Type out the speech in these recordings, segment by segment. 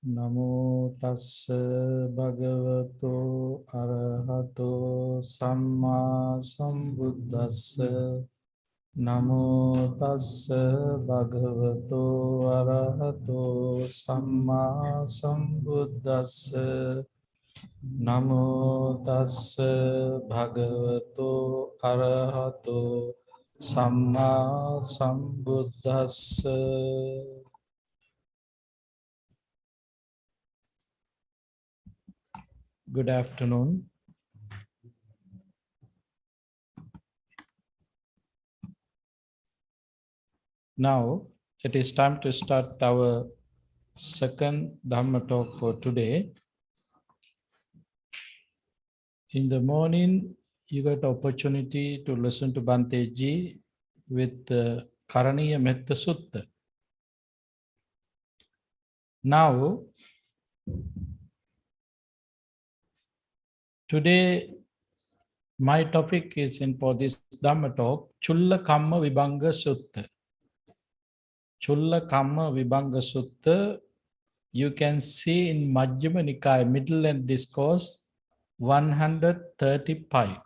Namo tassa bhagavato arahato samma sambuddhassa. Namo tassa bhagavato arahato samma sambuddhassa. Namo tassa bhagavato arahato samma sambuddhassa. Good afternoon. Now it is time to start our second Dhamma talk for today. In the morning, you got opportunity to listen to Bhante Ji with the Karaniya Metta Sutta. Now, today, my topic is for this Dhamma talk, Chulla Kamma Vibhanga Sutta. Chulla Kamma Vibhanga Sutta, you can see in Majjhima Nikaya, Middle Length Discourse 135.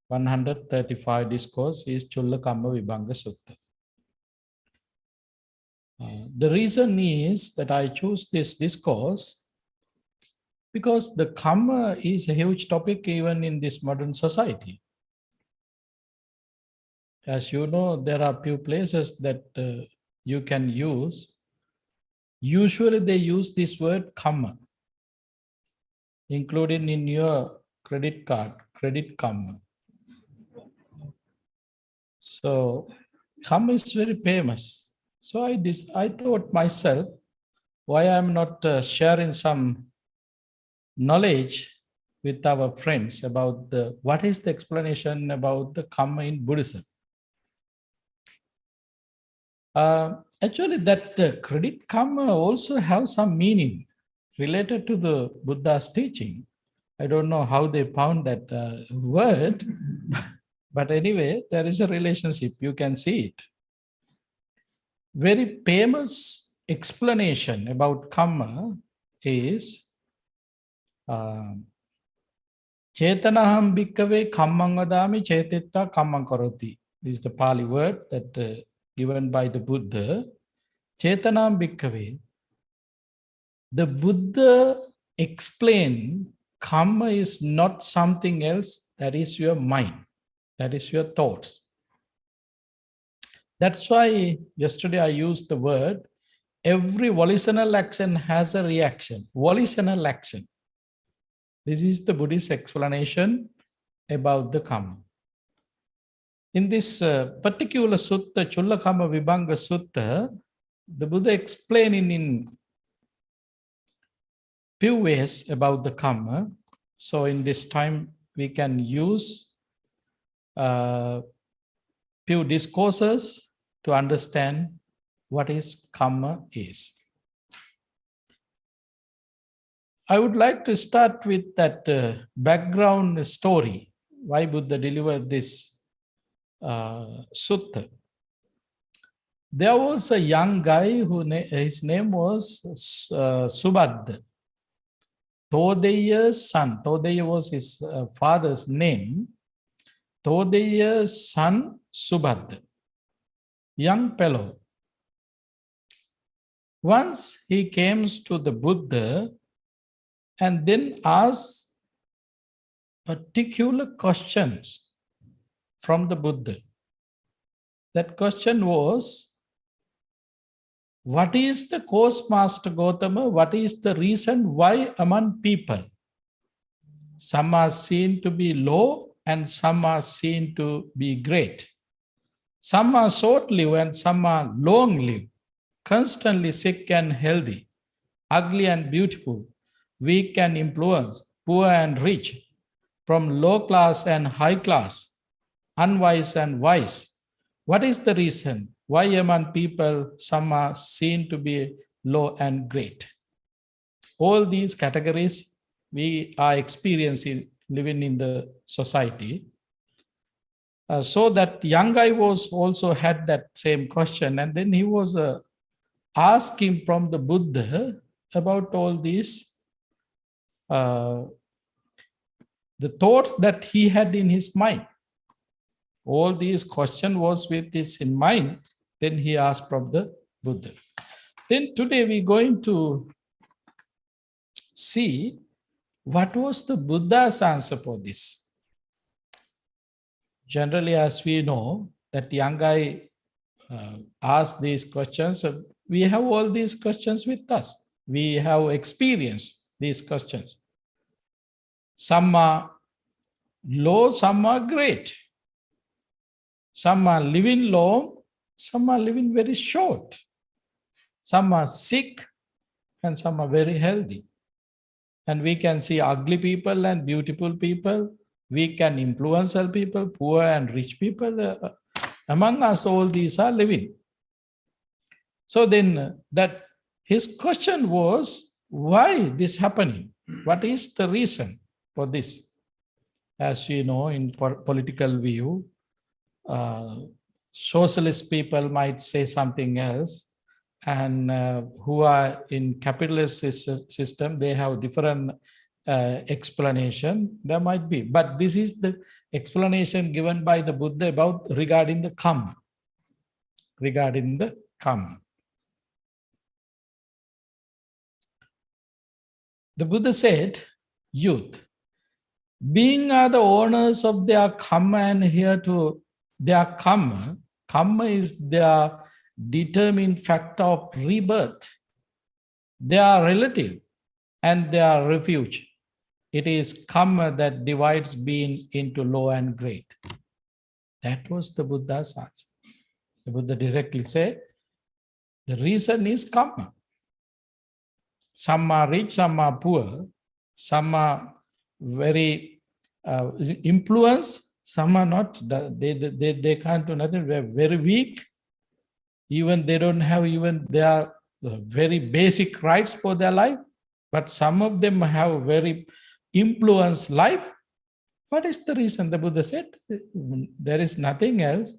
135 discourse is Chulla Kamma Vibhanga Sutta. The reason is that I choose this discourse because the kamma is a huge topic even in this modern society. As you know, there are few places that you can use. Usually they use this word kamma, including in your credit card, credit kamma. So kamma is very famous. So I thought myself, why I'm not sharing some knowledge with our friends about what is the explanation about the kamma in Buddhism. Actually, that credit kamma also have some meaning related to the Buddha's teaching. I don't know how they found that word, but anyway, there is a relationship. You can see it. Very famous explanation about kamma is Chetanaham bhikkhave kammang vadami chetetta kammang karoti. This is the Pali word that given by the Buddha. Chetanaham bhikkhave. The Buddha explained kamma is not something else, that is your mind, that is your thoughts. That's why yesterday I used the word, every volitional action has a reaction. Volitional action. This is the Buddhist explanation about the kamma. In this particular sutta, Chulla Kamma Vibhanga Sutta, the Buddha explaining in few ways about the kamma. So in this time, we can use few discourses to understand what is kamma is. I would like to start with that background story, why Buddha delivered this sutta. There was a young guy his name was Subhadra, Todeya's son. Todeya was his father's name. Todeya's son, Subhadra, young fellow. Once he came to the Buddha and then asked particular questions from the Buddha. That question was, what is the cause, Master Gautama? What is the reason why among people some are seen to be low and some are seen to be great? Some are short-lived and some are long-lived, constantly sick and healthy, ugly and beautiful, weak and influenced, poor and rich, from low class and high class, unwise and wise. What is the reason why among people some are seen to be low and great? All these categories we are experiencing living in the society. So that young guy was also had that same question, and then he was asking from the Buddha, about all these, the thoughts that he had in his mind. All these questions was with this in mind. Then he asked from the Buddha. Then today we're going to see what was the Buddha's answer for this. Generally, as we know, that young guy asked these questions. We have all these questions with us. We have experienced these questions. Some are low, some are great. Some are living long, some are living very short. Some are sick and some are very healthy. And we can see ugly people and beautiful people. We can influential people, poor and rich people. Among us, all these are living. So then that his question was, why this happening? What is the reason for this? As you know, in political view, socialist people might say something else, and who are in capitalist system, they have different explanation. There might be, but this is the explanation given by the Buddha about regarding the kamma. Regarding the kamma. The Buddha said, youth, being are the owners of their kamma and here to their kamma, kamma is their determined factor of rebirth. They are relative and they are refuge. It is kamma that divides beings into low and great. That was the Buddha's answer. The Buddha directly said, the reason is kamma. Some are rich, some are poor, some are very influenced, some are not. They can't do nothing. They're very weak. Even they don't have even their very basic rights for their life. But some of them have very influenced life. What is the reason? The Buddha said, there is nothing else,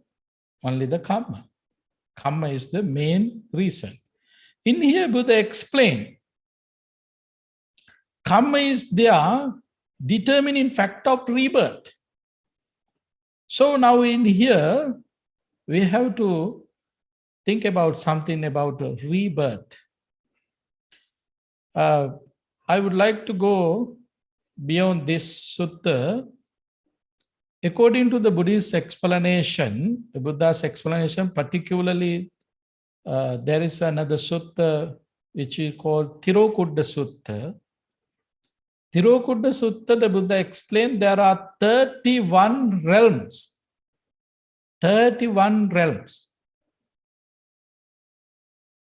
only the kamma. Kamma is the main reason. In here, Buddha explained, kamma is their determining factor of rebirth. So now in here, we have to think about something about rebirth. I would like to go beyond this sutta. According to the Buddhist explanation, the Buddha's explanation, particularly there is another sutta which is called Tirokudda Sutta. Tirokudda Sutta, the Buddha explained there are 31 realms. 31 realms.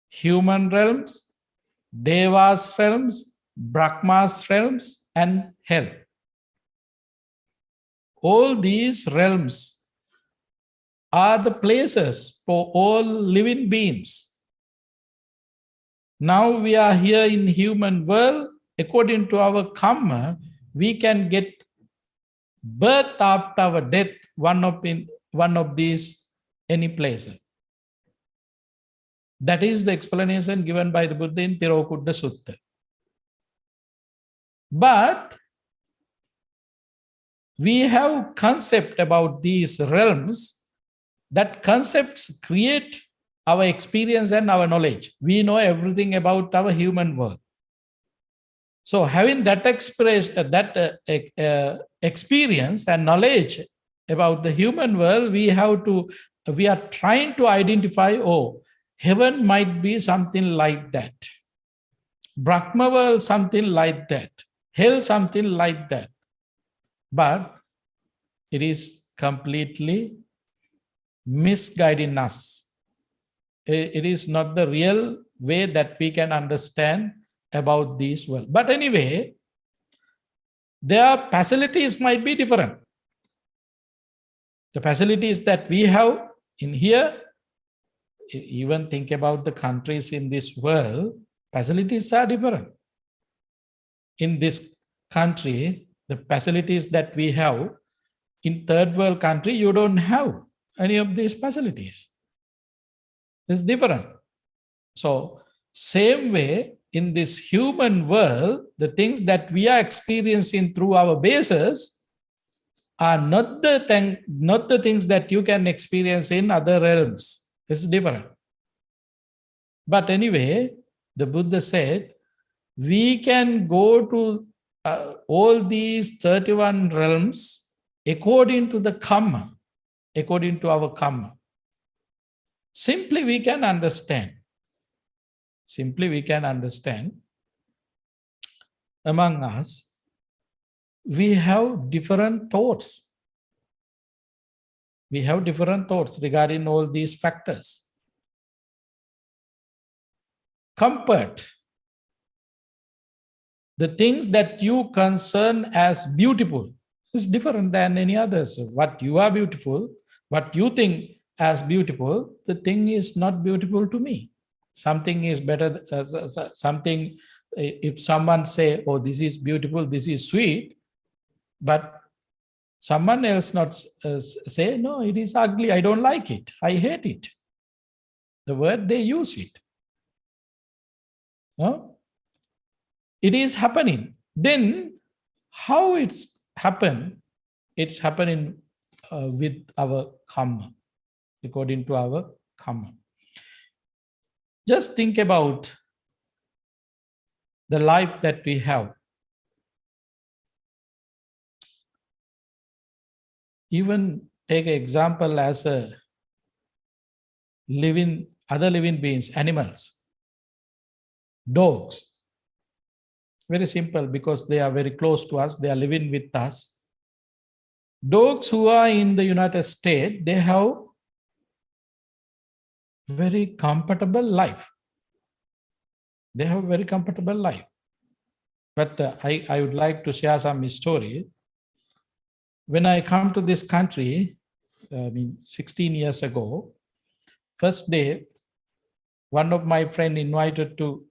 Human realms, Devas realms, Brahma's realms, and hell. All these realms are the places for all living beings. Now we are here in human world. According to our kamma, we can get birth after our death, one of these, any place. That is the explanation given by the Buddha in Tirokudda Sutta. But we have concept about these realms. That concepts create our experience and our knowledge. We know everything about our human world. So having that experience and knowledge about the human world, we are trying to identify, oh, heaven might be something like that. Brahma world, something like that. Hell, something like that. But it is completely misguiding us. It is not the real way that we can understand about this world. But anyway, their facilities might be different. The facilities that we have in here, even think about the countries in this world, facilities are different. In this country, the facilities that we have, in third world country, you don't have any of these facilities. It's different. So, same way, in this human world, the things that we are experiencing through our bases are not the things that you can experience in other realms. It's different. But anyway, the Buddha said, we can go to all these 31 realms according to the kamma, according to our kamma. Simply we can understand. Simply we can understand among us, we have different thoughts. We have different thoughts regarding all these factors. Comfort. The things that you concern as beautiful is different than any others. What you are beautiful, what you think as beautiful, the thing is not beautiful to me. Something is better, something, if someone say, oh, this is beautiful, this is sweet, but someone else not say, no, it is ugly, I don't like it, I hate it. The word they use it. No? It is happening. Then how it's happened? It's happening with our kamma, according to our kamma. Just think about the life that we have. Even take an example as a other living beings, animals, dogs. Very simple, because they are very close to us, they are living with us. Dogs who are in the United States, they have very comfortable life. They have a very comfortable life. But I would like to share some story. When I come to this country, 16 years ago, first day, one of my friends invited to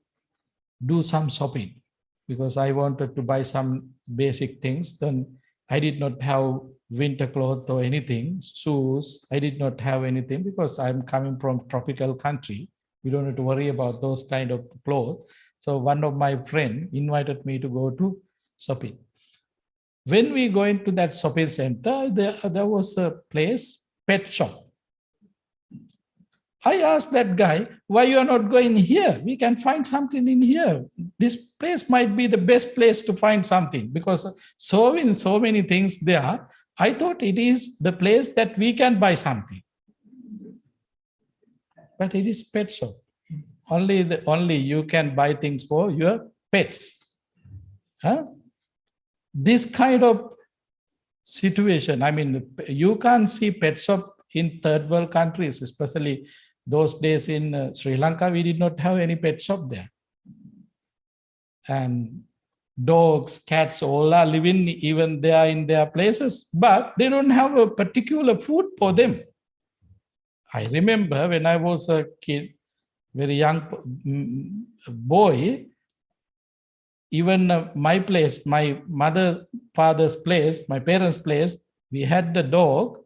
do some shopping because I wanted to buy some basic things. Then I did not have winter clothes or anything, shoes. I did not have anything because I'm coming from tropical country. We don't have to worry about those kind of clothes. So one of my friends invited me to go to shopping. When we go into that shopping center, there was a place, pet shop. I asked that guy, why you are not going here? We can find something in here. This place might be the best place to find something because so many things there. I thought it is the place that we can buy something. But it is pet shop. Only you can buy things for your pets. Huh? This kind of situation, you can't see pet shop in third world countries, especially those days in Sri Lanka, we did not have any pet shop there. And dogs, cats, all are living even there in their places, but they don't have a particular food for them. I remember when I was a kid, very young boy, even my place, my mother, father's place, my parents' place, we had the dog.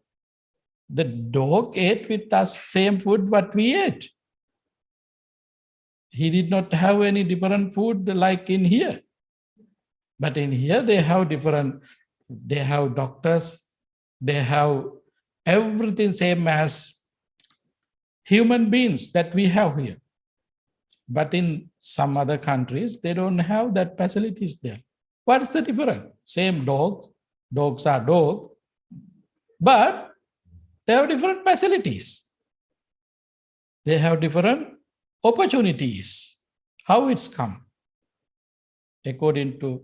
The dog ate with us same food what we ate. He did not have any different food like in here. But in here they have different, they have doctors, they have everything same as human beings that we have here. But in some other countries, they don't have that facilities there. What's the difference? Same dogs are dogs, but they have different facilities. They have different opportunities. How it's come? According to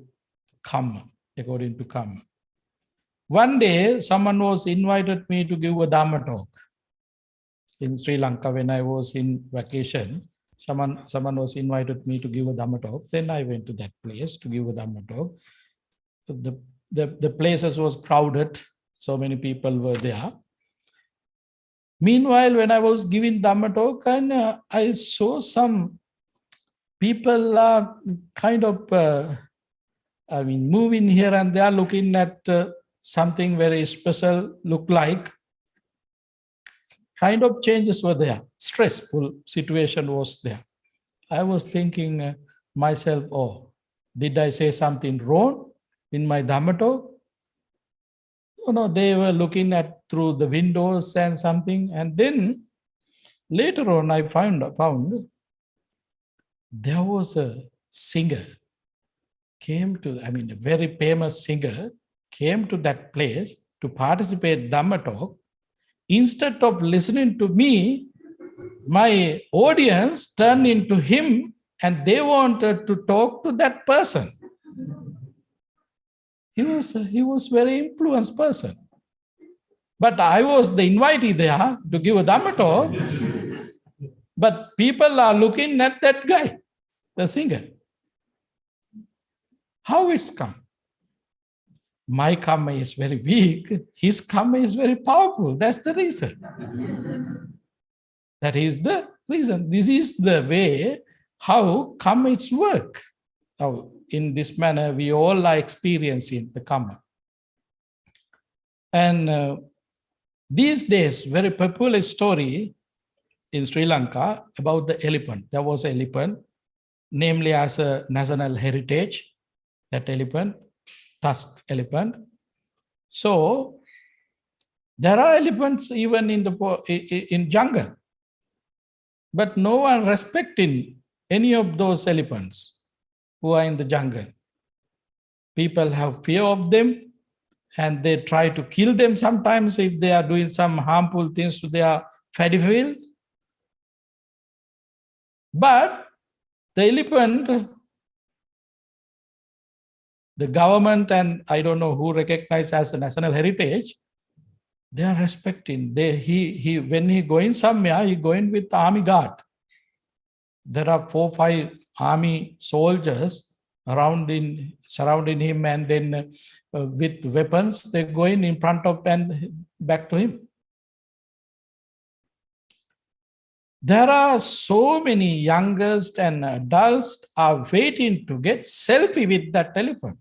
kamma. According to kamma. One day, someone was invited me to give a Dhamma talk in Sri Lanka when I was in vacation. Someone was invited me to give a Dhamma talk. Then I went to that place to give a Dhamma talk. The places was crowded. So many people were there. Meanwhile, when I was giving Dhamma talk, and I saw some people are kind of, moving here and they are looking at something very special, look like. Kind of changes were there. Stressful situation was there. I was thinking, myself, oh, did I say something wrong in my Dhamma talk? No, they were looking at through the windows and something. And then later on, I found there was a singer a very famous singer came to that place to participate Dhamma talk. Instead of listening to me, my audience turned into him and they wanted to talk to that person. He was very influenced person. But I was the invitee there to give a Dhamma talk. But people are looking at that guy, the singer. How it's come? My kamma is very weak. His kamma is very powerful. That's the reason. That is the reason. This is the way how kammas work. Now, in this manner, we all are experiencing the kamma. And these days, very popular story in Sri Lanka about the elephant. There was an elephant, namely as a national heritage, that elephant, tusk elephant. So there are elephants even in jungle, but no one respecting any of those elephants who are in the jungle. People have fear of them and they try to kill them sometimes if they are doing some harmful things to their paddy field. But the elephant, the government and I don't know who recognized as a national heritage, they are respecting. When he going somewhere, he going with army guard. There are 4 or 5 army soldiers surrounding him, and then with weapons, they're going in front of and back to him. There are so many youngest and adults are waiting to get selfie with that elephant.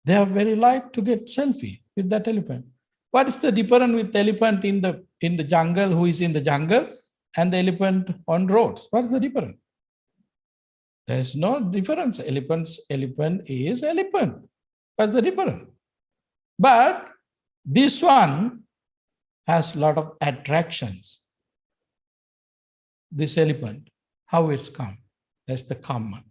They are very like to get selfie with that elephant. What is the difference with the elephant in the jungle, who is in the jungle, and the elephant on roads? What is the difference? There is no difference. Elephant is elephant. What's the difference? But this one has a lot of attractions. This elephant, how it's come? That's the kamma.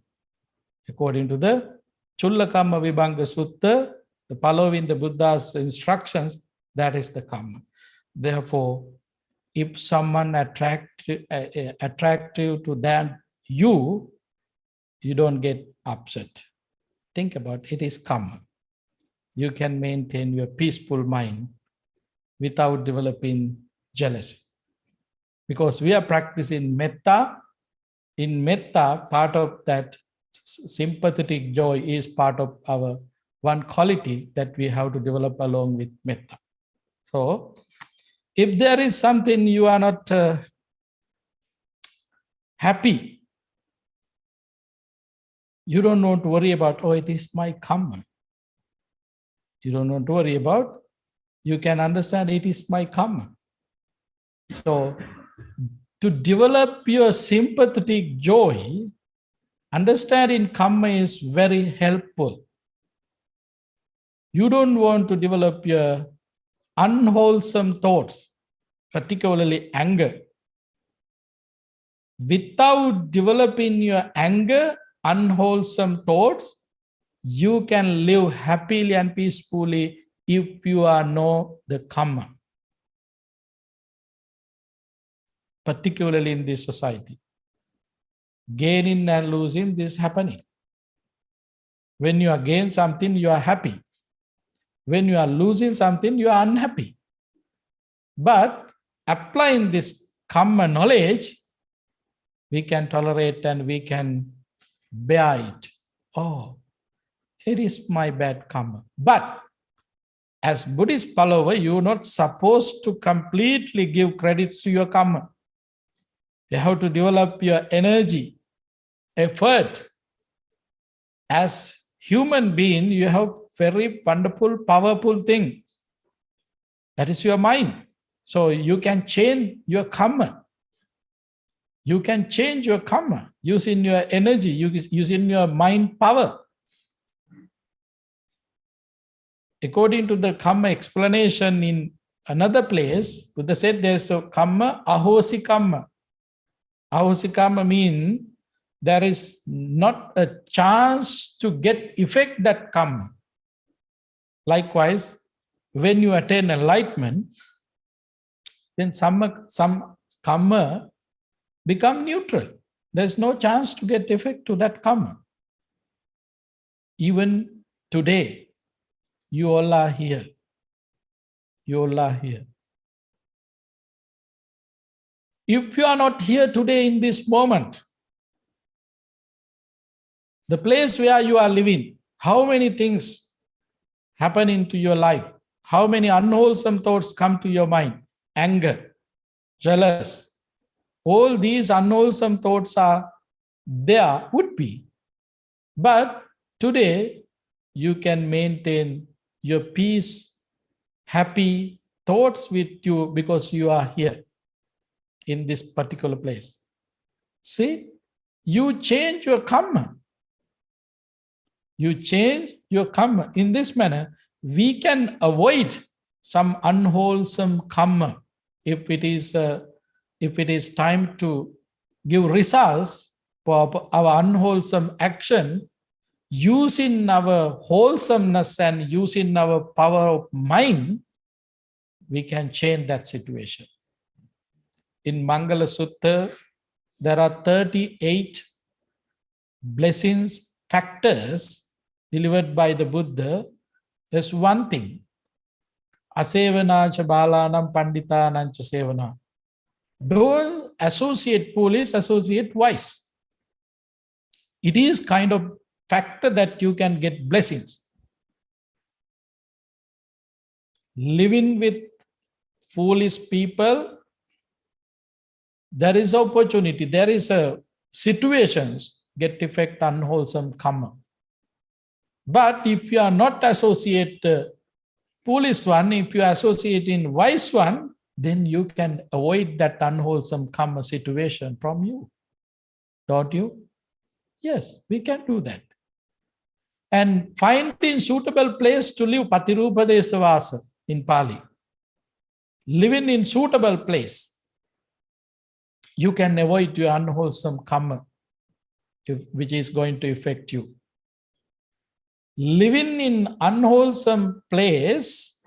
According to the Chulla Kamma Vibhanga Sutta, the following the Buddha's instructions, that is the kamma. Therefore, if someone attractive to that you don't get upset. Think about it is kamma. You can maintain your peaceful mind without developing jealousy. Because we are practicing metta. In metta, part of that sympathetic joy is part of our one quality that we have to develop along with metta. So, if there is something you are not happy, you don't want to worry about, oh, it is my kamma. You don't want to worry about, you can understand it is my kamma. So, to develop your sympathetic joy, understanding kamma is very helpful. You don't want to develop your unwholesome thoughts, particularly anger. Without developing your anger, unwholesome thoughts, you can live happily and peacefully if you know the kamma. Particularly in this society. Gaining and losing, this is happening. When you are gaining something, you are happy. When you are losing something, you are unhappy. But applying this kamma knowledge, we can tolerate and we can bear it. Oh, it is my bad kamma. But as Buddhist follower, you are not supposed to completely give credits to your kamma. You have to develop your energy, effort. As human being, you have very wonderful, powerful thing. That is your mind. So you can change your kamma. You can change your kamma using your energy, using your mind power. According to the kamma explanation in another place, Buddha said there's a kamma, ahosi kamma. Ahosi kamma means there is not a chance to get effect that kamma. Likewise, when you attain enlightenment, then some kamma become neutral. There's no chance to get effect to that kamma. Even today, you all are here. You all are here. If you are not here today in this moment, the place where you are living, how many things happen into your life? How many unwholesome thoughts come to your mind? Anger, jealous. All these unwholesome thoughts are there, would be. But today, you can maintain your peace, happy thoughts with you because you are here in this particular place. See, you change your kamma. You change your kamma. In this manner, we can avoid some unwholesome kamma if it is time to give results for our unwholesome action. Using our wholesomeness and using our power of mind, we can change that situation. In Mangala Sutta, there are 38 blessings, factors delivered by the Buddha. There's one thing. Asevana cha balanam pandita cha sevana. Don't associate foolish, associate wise. It is kind of factor that you can get blessings. Living with foolish people, there is opportunity, there is a situations get effect unwholesome kamma. But if you are not associate foolish one, if you associate in wise one, then you can avoid that unwholesome kamma situation from you. Don't you? Yes, we can do that. And finding suitable place to live, patirupa desavasa in Pali. Living in suitable place, you can avoid your unwholesome kamma, which is going to affect you. Living in unwholesome place,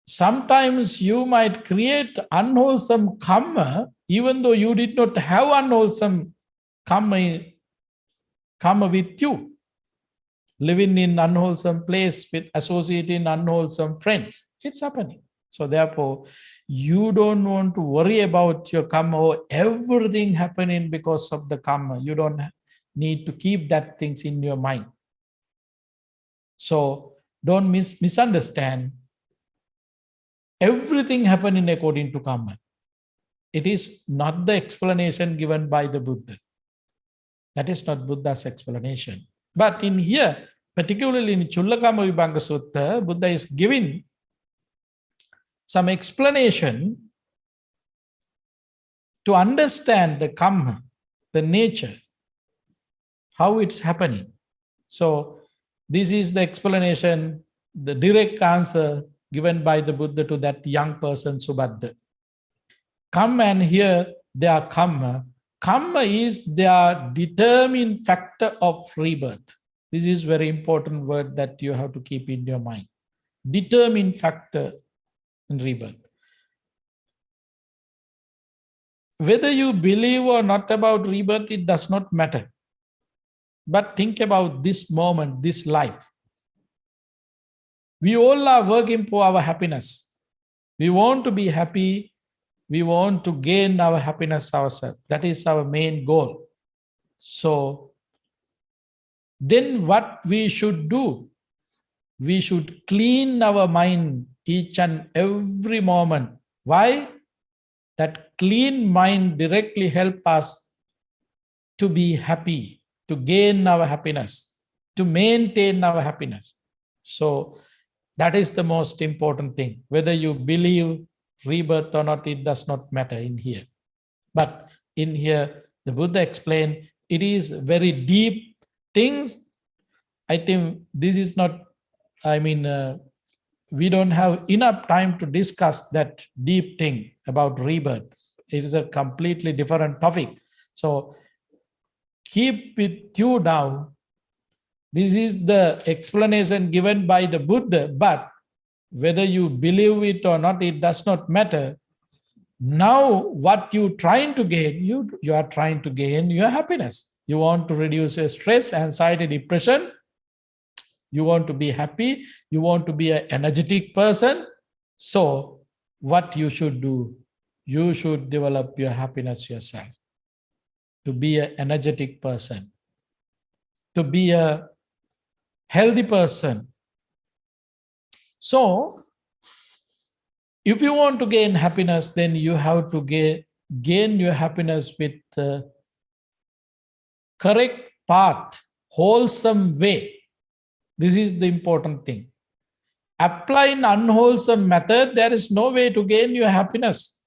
sometimes you might create unwholesome kamma, even though you did not have unwholesome kamma with you. Living in unwholesome place with associating unwholesome friends, it's happening. So therefore, you don't want to worry about your kamma or everything happening because of the kamma. You don't need to keep that things in your mind. So don't misunderstand. Everything happening according to kamma. It is not the explanation given by the Buddha. That is not Buddha's explanation. But in here, particularly in Chullakama Vibhanga Sutta, Buddha is giving some explanation to understand the kamma, the nature, how it's happening. So this is the explanation, the direct answer given by the Buddha to that young person, Subhadda. Come and here their kamma. Kamma is their determined factor of rebirth. This is very important word that you have to keep in your mind. Determined factor in rebirth. Whether you believe or not about rebirth, it does not matter. But think about this moment, this life. We all are working for our happiness. We want to be happy. We want to gain our happiness ourselves. That is our main goal. So then what we should do? We should clean our mind each and every moment. Why? That clean mind directly helps us to be happy, to gain our happiness, to maintain our happiness. So that is the most important thing. Whether you believe rebirth or not, it does not matter in here. But in here, the Buddha explained it is very deep things. I think this is not, we don't have enough time to discuss that deep thing about rebirth. It is a completely different topic. So keep with you now. This is the explanation given by the Buddha, but whether you believe it or not, it does not matter. Now, what you're trying to gain, you are trying to gain your happiness. You want to reduce your stress, anxiety, depression. You want to be happy. You want to be an energetic person. So, what you should do, you should develop your happiness yourself. To be an energetic person, to be a healthy person. So, if you want to gain happiness, then you have to gain your happiness with the correct path, wholesome way. This is the important thing. Applying unwholesome method, there is no way to gain your happiness.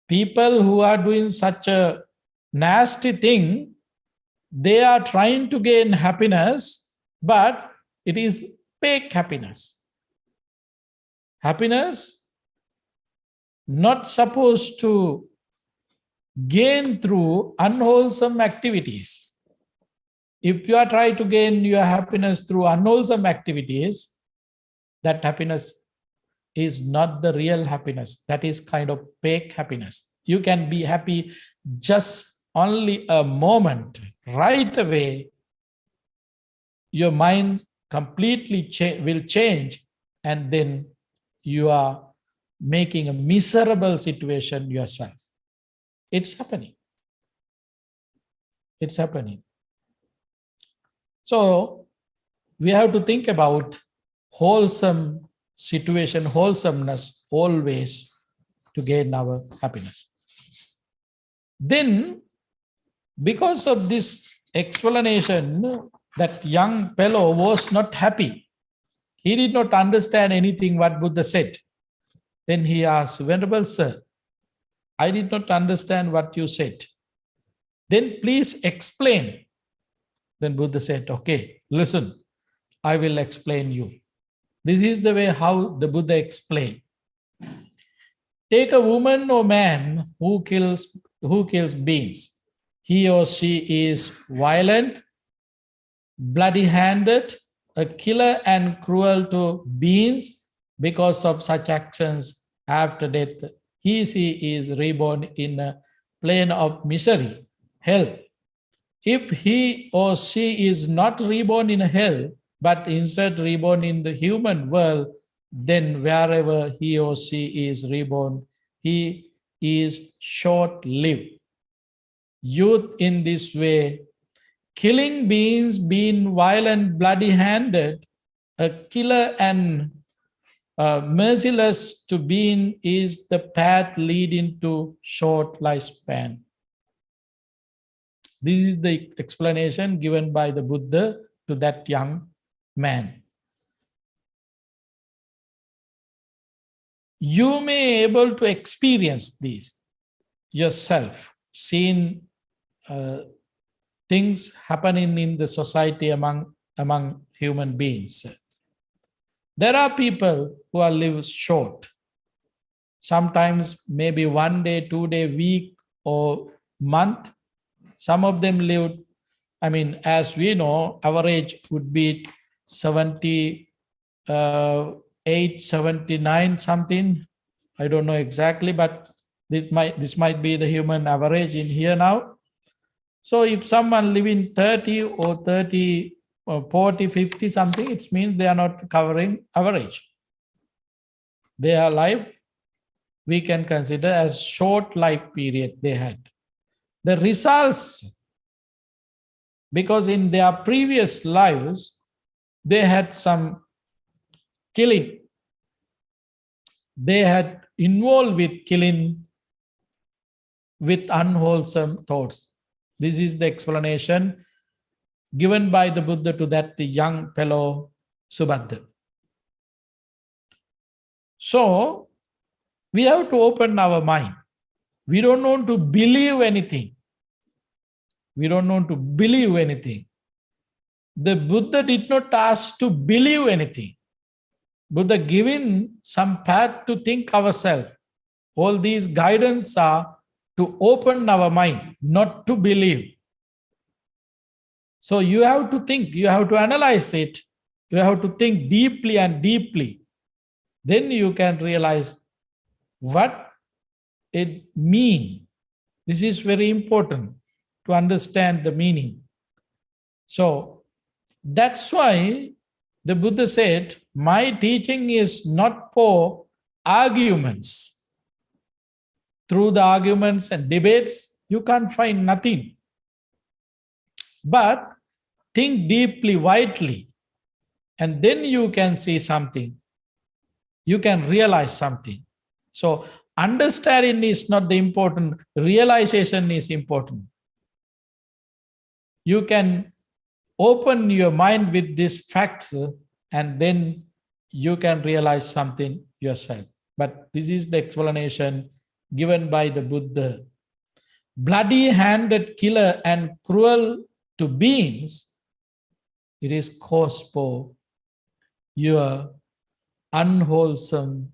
People who are doing such a nasty thing, they are trying to gain happiness, but it is fake happiness. Happiness not supposed to gain through unwholesome activities. If you are trying to gain your happiness through unwholesome activities, that happiness is not the real happiness. That is kind of fake happiness. You can be happy just only a moment. Right away, your mind completely will change, and then you are making a miserable situation yourself. It's happening. It's happening. So we have to think about wholesome situation, wholesomeness always to gain our happiness. Then, because of this explanation, that young fellow was not happy. He did not understand anything what Buddha said. Then he asked, Venerable Sir, I did not understand what you said. Then please explain. Then Buddha said, okay, listen, I will explain you. This is the way how the Buddha explained. Take a woman or man who kills beings. He or she is violent, bloody-handed, a killer and cruel to beings. Because of such actions, after death, she is reborn in a plane of misery, hell. If he or she is not reborn in hell, but instead reborn in the human world, then wherever he or she is reborn, he is short-lived. Youth in this way, killing beings, being violent, bloody-handed, a killer and merciless to being is the path leading to short lifespan. This is the explanation given by the Buddha to that young man. You may be able to experience this yourself, seeing things happening in the society among human beings. There are people who are live short. Sometimes maybe 1 day, 2 day, week or month. Some of them live, as we know, average would be 78, 79 something. I don't know exactly, but this might be the human average in here now. So if someone living 30 or 30 or 40, 50 something, it means they are not covering average. Their life, we can consider as short life period they had. The results, because in their previous lives, they had some killing. They had involved with killing with unwholesome thoughts. This is the explanation given by the Buddha to that young fellow Subhadra. So, we have to open our mind. We don't want to believe anything. We don't want to believe anything. The Buddha did not ask to believe anything. Buddha giving some path to think ourselves. All these guidance are to open our mind, not to believe. So you have to think, you have to analyze it, you have to think deeply and deeply. Then you can realize what it means. This is very important to understand the meaning. So that's why the Buddha said, my teaching is not for arguments. Through the arguments and debates, you can't find nothing. But think deeply, widely, and then you can see something. You can realize something. So understanding is not the important, realization is important. You can open your mind with these facts and then you can realize something yourself. But this is the explanation given by the Buddha. Bloody-handed killer and cruel to beings, it is cause for your unwholesome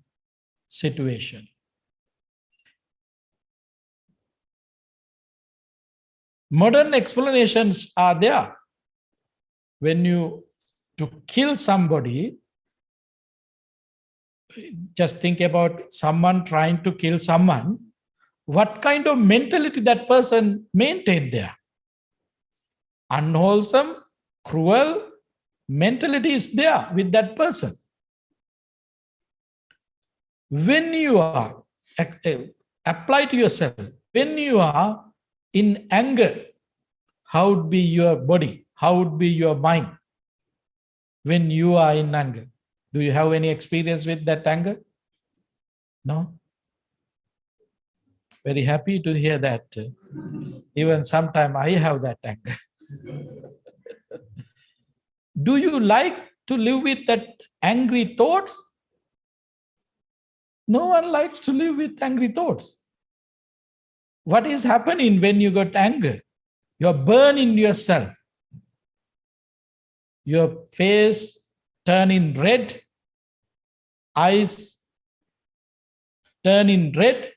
situation. Modern explanations are there. When you to kill somebody, just think about someone trying to kill someone, what kind of mentality that person maintained there? Unwholesome, cruel mentality is there with that person. When you are, apply to yourself, when you are in anger, how would be your body? How would be your mind? When you are in anger, do you have any experience with that anger? No? Very happy to hear that. Even sometimes I have that anger. Do you like to live with that angry thoughts? No one likes to live with angry thoughts. What is happening when you got anger? You're burning yourself. Your face turning red, eyes turning red,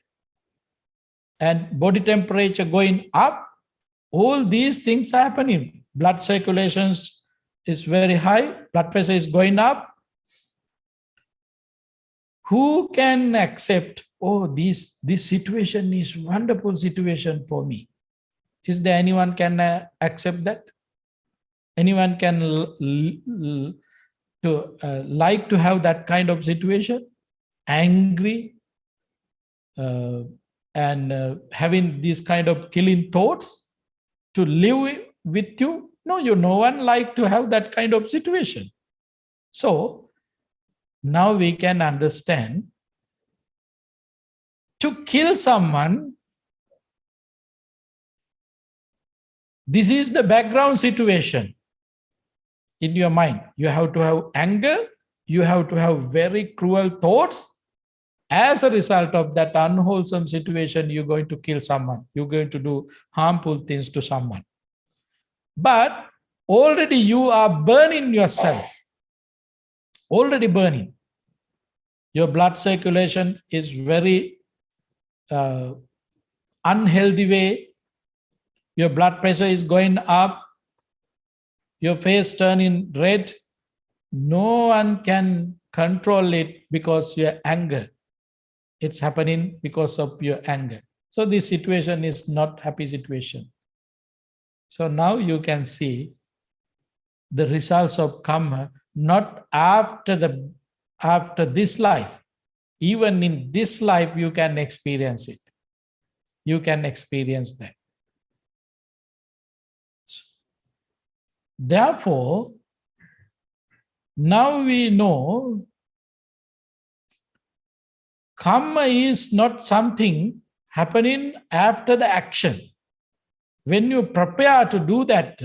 and body temperature going up. All these things are happening. Blood circulation is very high, blood pressure is going up. Who can accept, oh, this situation is a wonderful situation for me? Is there anyone can accept that? Anyone can like to have that kind of situation? Angry and having these kind of killing thoughts to live with you? No, no one like to have that kind of situation. So now we can understand, to kill someone, this is the background situation in your mind. You have to have anger, you have to have very cruel thoughts. As a result of that unwholesome situation, you're going to kill someone. You're going to do harmful things to someone. But already you are burning yourself. Already burning. Your blood circulation is very unhealthy way. Your blood pressure is going up. Your face turning red. No one can control it because your anger. It's happening because of your anger. So this situation is not happy situation. So now you can see the results of kamma, not after this life. Even in this life, you can experience it. You can experience that. Therefore, now we know kamma is not something happening after the action. When you prepare to do that,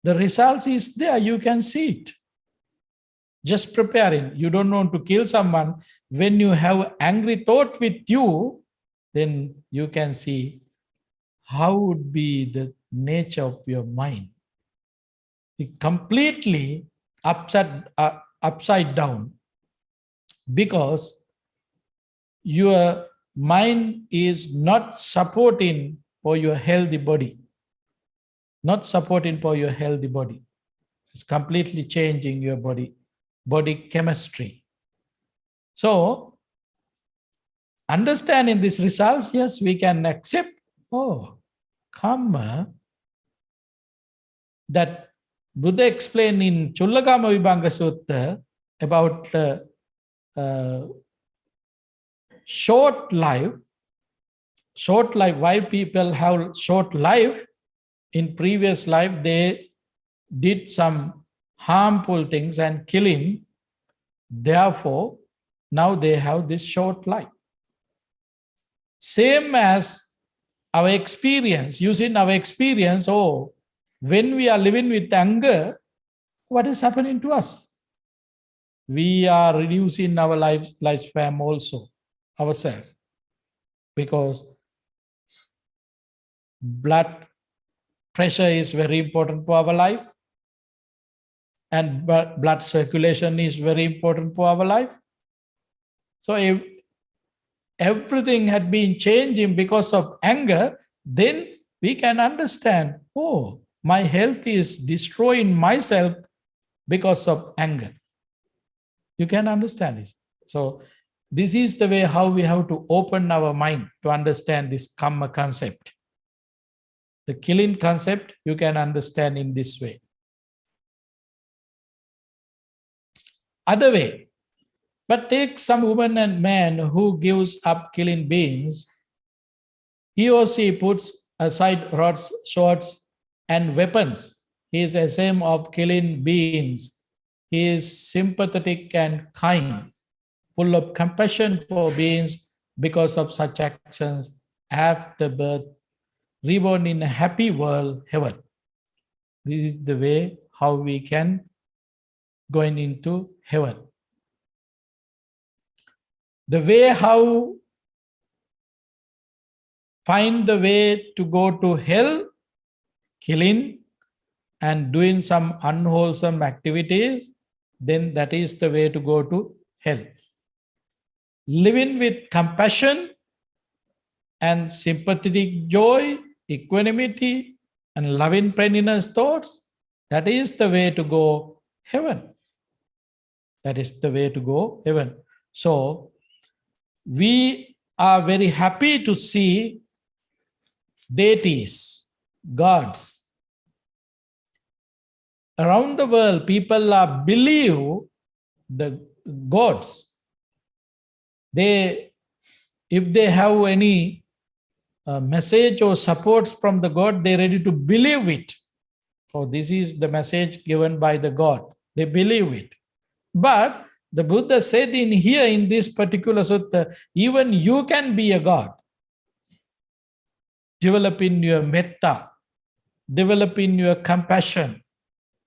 the results is there, you can see it. Just preparing. You don't want to kill someone. When you have angry thought with you, then you can see how would be the nature of your mind. It completely upside down, because your mind is not supporting for your healthy body. Not supporting for your healthy body. It's completely changing your body chemistry. So, understanding these results, yes, we can accept, kamma, that Buddha explained in Chullakama Vibhanga Sutta about short life, why people have short life. In previous life, they did some harmful things and killing. Therefore, now they have this short life. Same as our experience, using our experience, when we are living with anger, what is happening to us? We are reducing our lifespan also, ourselves, because blood pressure is very important for our life, and blood circulation is very important for our life. So if everything had been changing because of anger, then we can understand, my health is destroying myself because of anger. You can understand this. So this is the way how we have to open our mind to understand this kamma concept. The killing concept, you can understand in this way. Other way, but take some woman and man who gives up killing beings. He or she puts aside rods, swords, and weapons. He is ashamed of killing beings. He is sympathetic and kind, full of compassion for beings because of such actions. After birth, reborn in a happy world, heaven. This is the way how we can go into heaven. The way how find the way to go to hell, killing and doing some unwholesome activities, then that is the way to go to hell. Living with compassion and sympathetic joy, equanimity, and loving friendliness thoughts, that is the way to go heaven. That is the way to go heaven. So, we are very happy to see deities, gods. Around the world, people believe the gods. If they have any message or supports from the God, they're ready to believe it. This is the message given by the God. They believe it. But the Buddha said in this particular sutta, even you can be a God. Developing your metta, developing your compassion,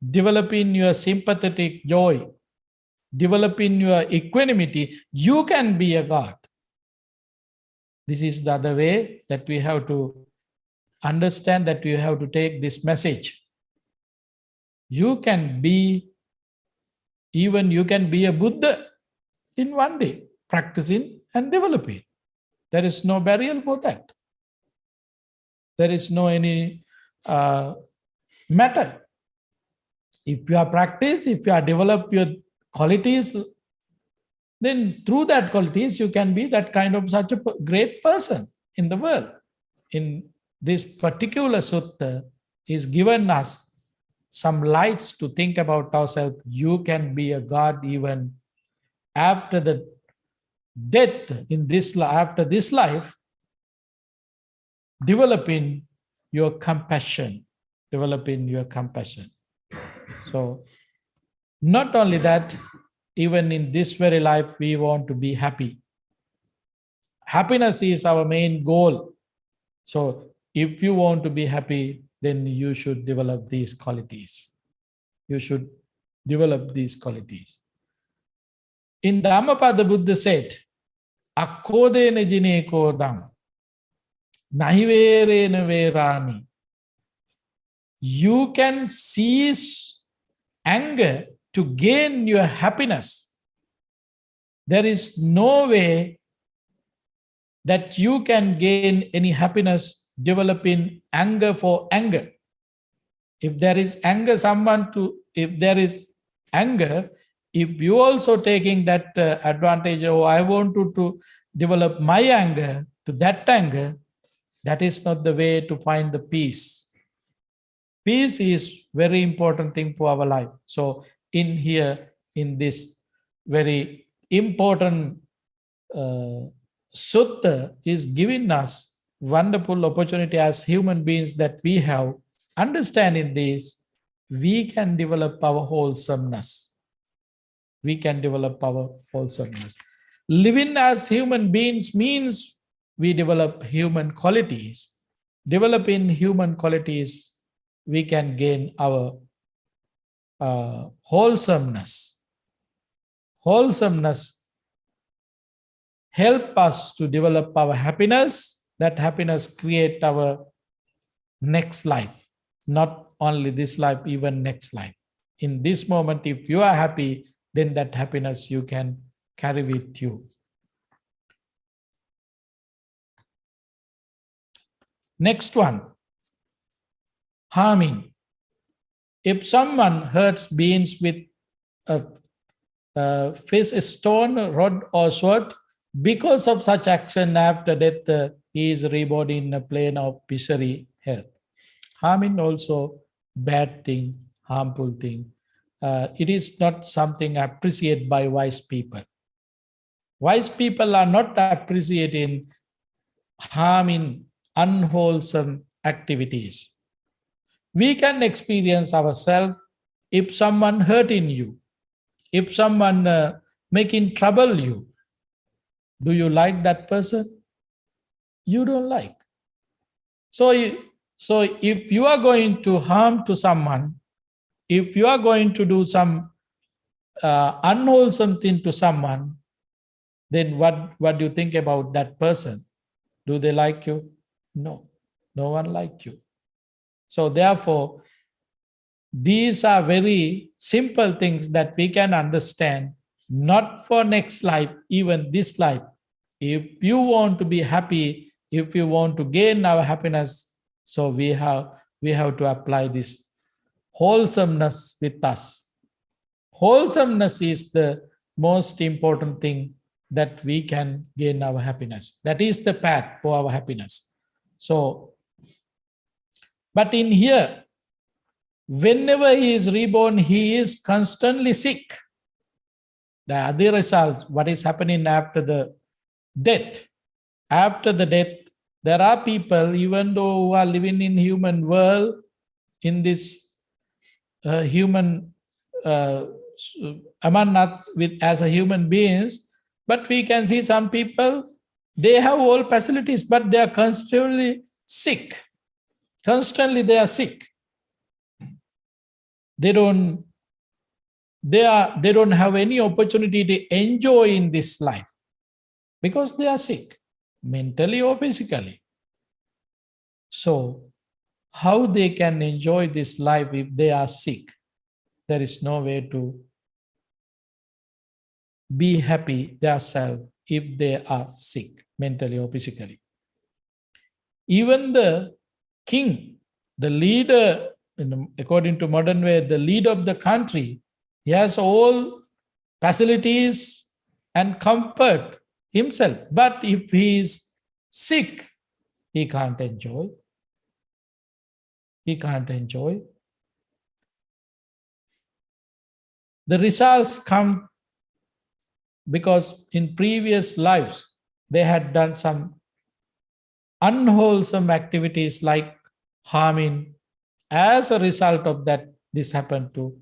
developing your sympathetic joy, developing your equanimity, you can be a God. This is the other way that we have to understand, that we have to take this message. You can be a Buddha in one day, practicing and developing. There is no barrier for that. There is no any matter. If you are practice, if you are develop your qualities, then through that qualities, you can be that kind of such a great person in the world. In this particular sutta is given us some lights to think about ourselves. You can be a God even after the death after this life, developing your compassion. So, not only that, even in this very life, we want to be happy. Happiness is our main goal. So, if you want to be happy, then you should develop these qualities. In Dhammapada, the Buddha said, Akkodena jine kodam. nahiverena verani. You can cease anger to gain your happiness. There is no way that you can gain any happiness developing anger for anger. If there is anger, if there is anger, if you also taking that advantage, oh, I want to develop my anger to that anger, that is not the way to find the peace. Peace is very important thing for our life. So in here, in this very important sutta is giving us wonderful opportunity as human beings that we have. Understanding this, we can develop our wholesomeness. We can develop our wholesomeness. Living as human beings means we develop human qualities. Developing human qualities, we can gain our wholesomeness. Wholesomeness help us to develop our happiness. That happiness create our next life. Not only this life, even next life. In this moment, if you are happy, then that happiness you can carry with you. Next one, harming. If someone hurts beings with a fish, stone, rod, or sword, because of such action after death, he is reborn in a plane of misery, hell. Harming also bad thing, harmful thing. It is not something appreciated by wise people. Wise people are not appreciating harming unwholesome activities. We can experience ourselves if someone hurting you, if someone making trouble you. Do you like that person? You don't like. So if you are going to harm to someone, if you are going to do some unwholesome thing to someone, then what do you think about that person? Do they like you? No, no one like you. So therefore, these are very simple things that we can understand, not for next life, even this life. If you want to be happy, if you want to gain our happiness, so we have to apply this wholesomeness with us. Wholesomeness is the most important thing that we can gain our happiness. That is the path for our happiness. So, but in here, whenever he is reborn, he is constantly sick. The other result, what is happening after the death? After the death, there are people, even though who are living in human world, in this human among us with as a human beings, but we can see some people, they have all facilities, but they are constantly sick. Constantly they are sick. They don't have any opportunity to enjoy in this life because they are sick, mentally or physically. So how they can enjoy this life if they are sick? There is no way to be happy themselves if they are sick, mentally or physically. Even the king, the leader, according to modern way, the leader of the country, he has all facilities and comfort himself. But if he is sick, he can't enjoy. He can't enjoy. The results come because in previous lives, they had done some unwholesome activities like harming. As a result of that, this happened to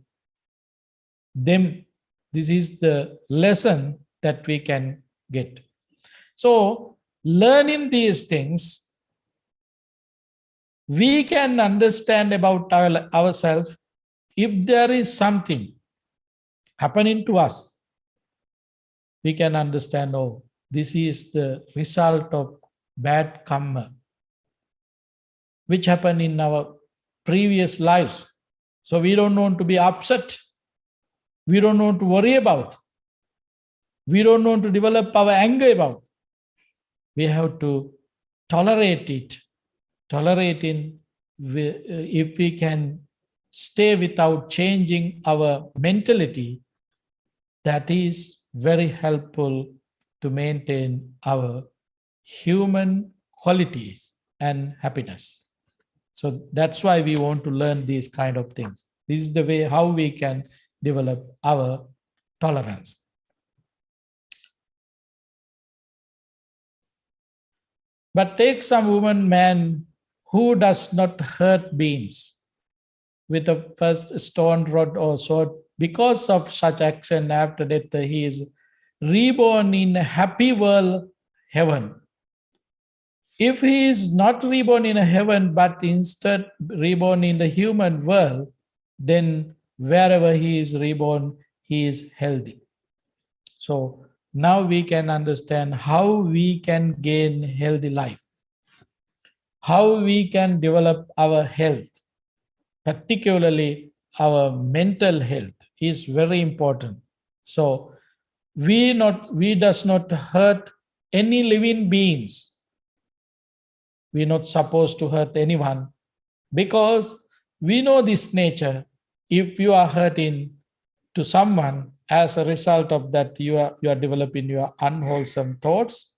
them. This is the lesson that we can get. So, learning these things, we can understand about ourselves. If there is something happening to us, we can understand, oh, this is the result of bad kamma. which happened in our previous lives. So we don't want to be upset. We don't want to worry about. We don't want to develop our anger about. We have to tolerate it. Tolerating, if we can stay without changing our mentality, that is very helpful to maintain our human qualities and happiness. So that's why we want to learn these kind of things. This is the way how we can develop our tolerance. But take some woman, man who does not hurt beings with a first stone, rod, or sword. Because of such action, after death, he is reborn in a happy world, heaven. If he is not reborn in a heaven, but instead reborn in the human world, then wherever he is reborn, he is healthy. So now we can understand how we can gain healthy life, how we can develop our health, particularly our mental health is very important. So we does not hurt any living beings. We're not supposed to hurt anyone because we know this nature. If you are hurting to someone, as a result of that, you are developing your unwholesome thoughts.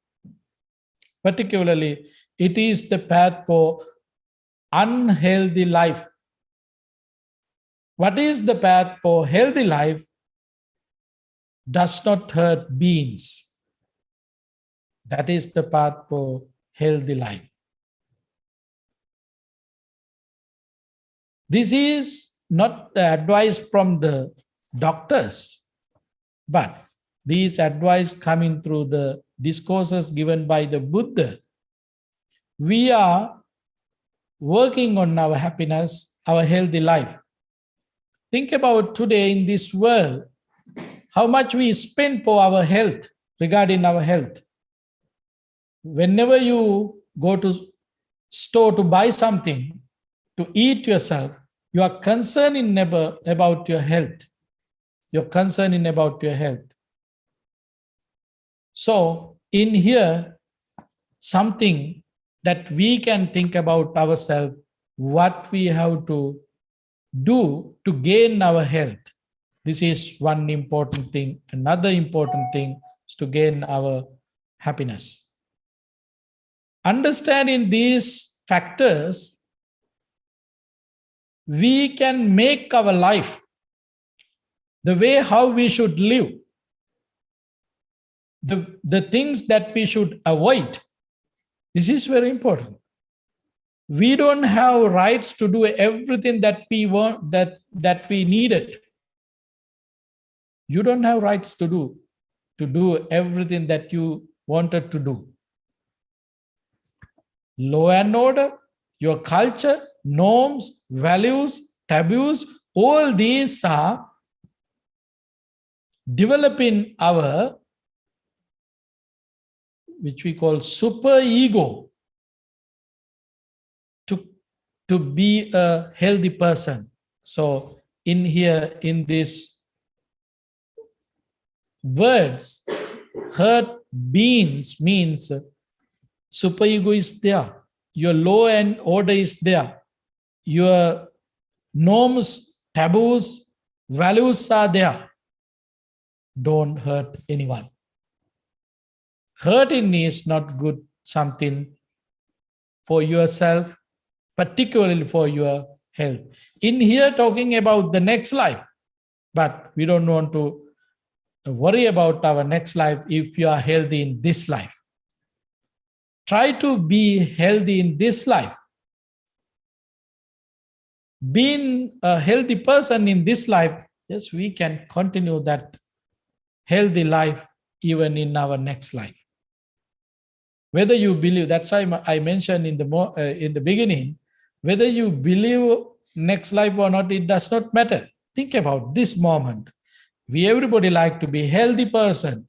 Particularly, it is the path for unhealthy life. What is the path for healthy life? Does not hurt beings. That is the path for healthy life. This is not the advice from the doctors, but these advice coming through the discourses given by the Buddha. We are working on our happiness, our healthy life. Think about today in this world, how much we spend for our health, regarding our health. Whenever you go to store to buy something, to eat yourself, you are concerned about your health. You're concerned about your health. So in here, something that we can think about ourselves, what we have to do to gain our health. This is one important thing. Another important thing is to gain our happiness. Understanding these factors, we can make our life the way how we should live, the things that we should avoid. This is very important. We don't have rights to do everything that we want, that we needed. You don't have rights to do everything that you wanted to do. Law and order, your culture, norms, values, taboos, all these are developing our, which we call super ego, to be a healthy person. So in here, in these words, hurt beings means super ego is there. Your law and order is there. Your norms, taboos, values are there. Don't hurt anyone. Hurting is not good, something for yourself, particularly for your health. In here, talking about the next life, but we don't want to worry about our next life if you are healthy in this life. Try to be healthy in this life. Being a healthy person in this life, yes, we can continue that healthy life even in our next life. Whether you believe, that's why I mentioned in the beginning, whether you believe next life or not, it does not matter. Think about this moment. Everybody like to be a healthy person.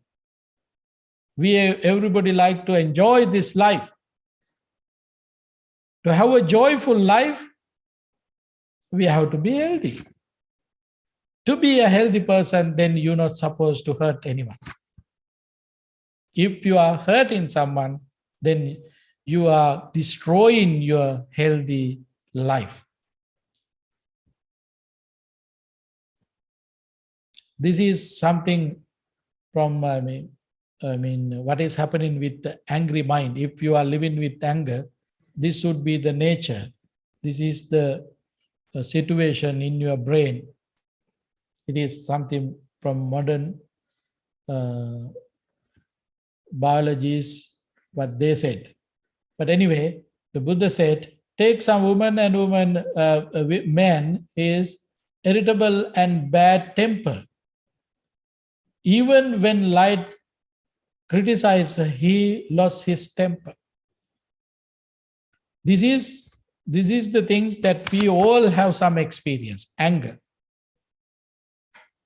Everybody like to enjoy this life. To have a joyful life, we have to be healthy. To be a healthy person, then you're not supposed to hurt anyone. If you are hurting someone, then you are destroying your healthy life. This is something from, what is happening with the angry mind. If you are living with anger, this should be the nature. This is the situation in your brain. It is something from modern biologists, what they said. But anyway, the Buddha said, take some woman and man is irritable and bad temper. Even when light criticized, he lost his temper. This is the things that we all have some experience. Anger.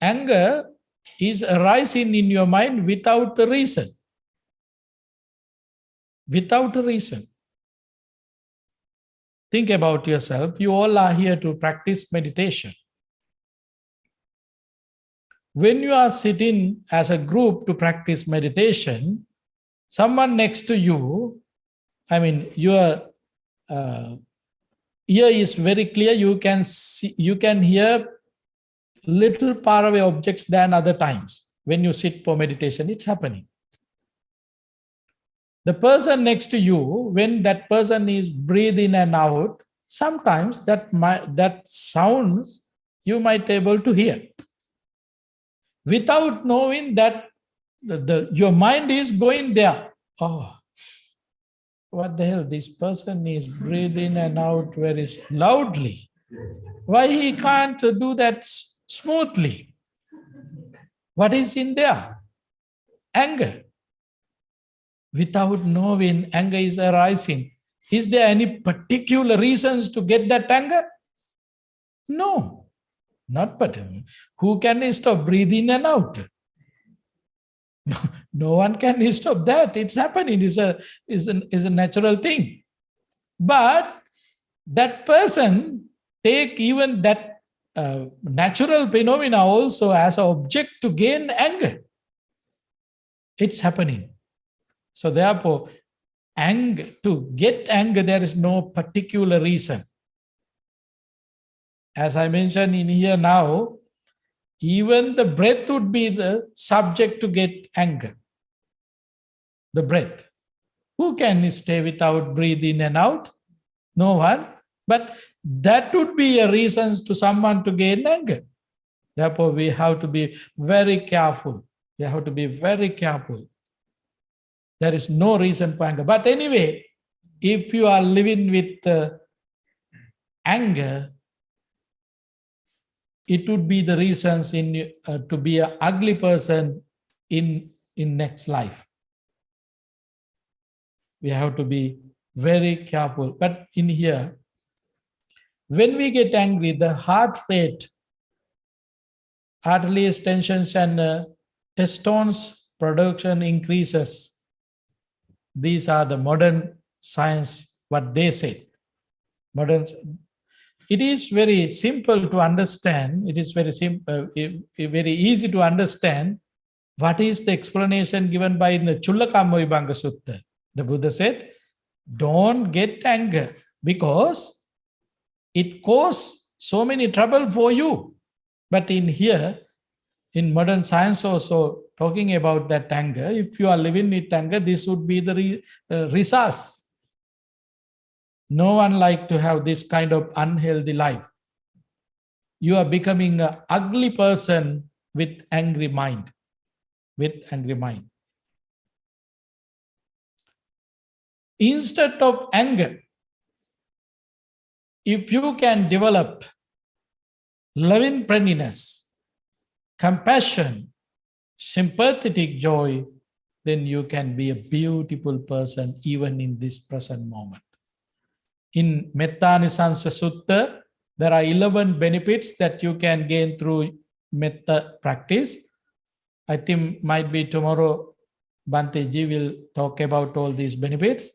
Anger is arising in your mind without a reason. Without a reason. Think about yourself. You all are here to practice meditation. When you are sitting as a group to practice meditation, someone next to you, your ear is very clear. You can see, you can hear little far away objects than other times. When you sit for meditation, it's happening. The person next to you, when that person is breathing in and out, sometimes that sounds you might be able to hear. Without knowing that your mind is going there. Oh, what the hell? This person is breathing in and out very loudly. Why he can't do that smoothly? What is in there? Anger. Without knowing, anger is arising. Is there any particular reasons to get that anger? No. Not but who can stop breathing in and out? No one can stop that. It's happening. It's a natural thing. But that person take even that natural phenomena also as an object to gain anger. It's happening. So therefore, anger, to get anger, there is no particular reason. As I mentioned in here now, even the breath would be the subject to get anger. The breath. Who can stay without breathing in and out? No one. But that would be a reason to someone to gain anger. Therefore, we have to be very careful. We have to be very careful. There is no reason for anger. But anyway, if you are living with anger, it would be the reasons to be an ugly person in next life. We have to be very careful. But in here, when we get angry, the heart rate, artery tensions and testosterone production increases. These are the modern science, what they say. It is very simple to understand. It is very simple, very easy to understand. What is the explanation given by the Chullakamma Vibhanga Sutta? The Buddha said, don't get anger because it causes so many trouble for you. But in here, in modern science also talking about that anger, if you are living with anger, this would be the results. No one like to have this kind of unhealthy life. You are becoming an ugly person with angry mind. With angry mind. Instead of anger, if you can develop loving friendliness, compassion, sympathetic joy, then you can be a beautiful person even in this present moment. In Metta Nisansa Sutta, there are 11 benefits that you can gain through metta practice. I think might be tomorrow Bhante ji will talk about all these benefits.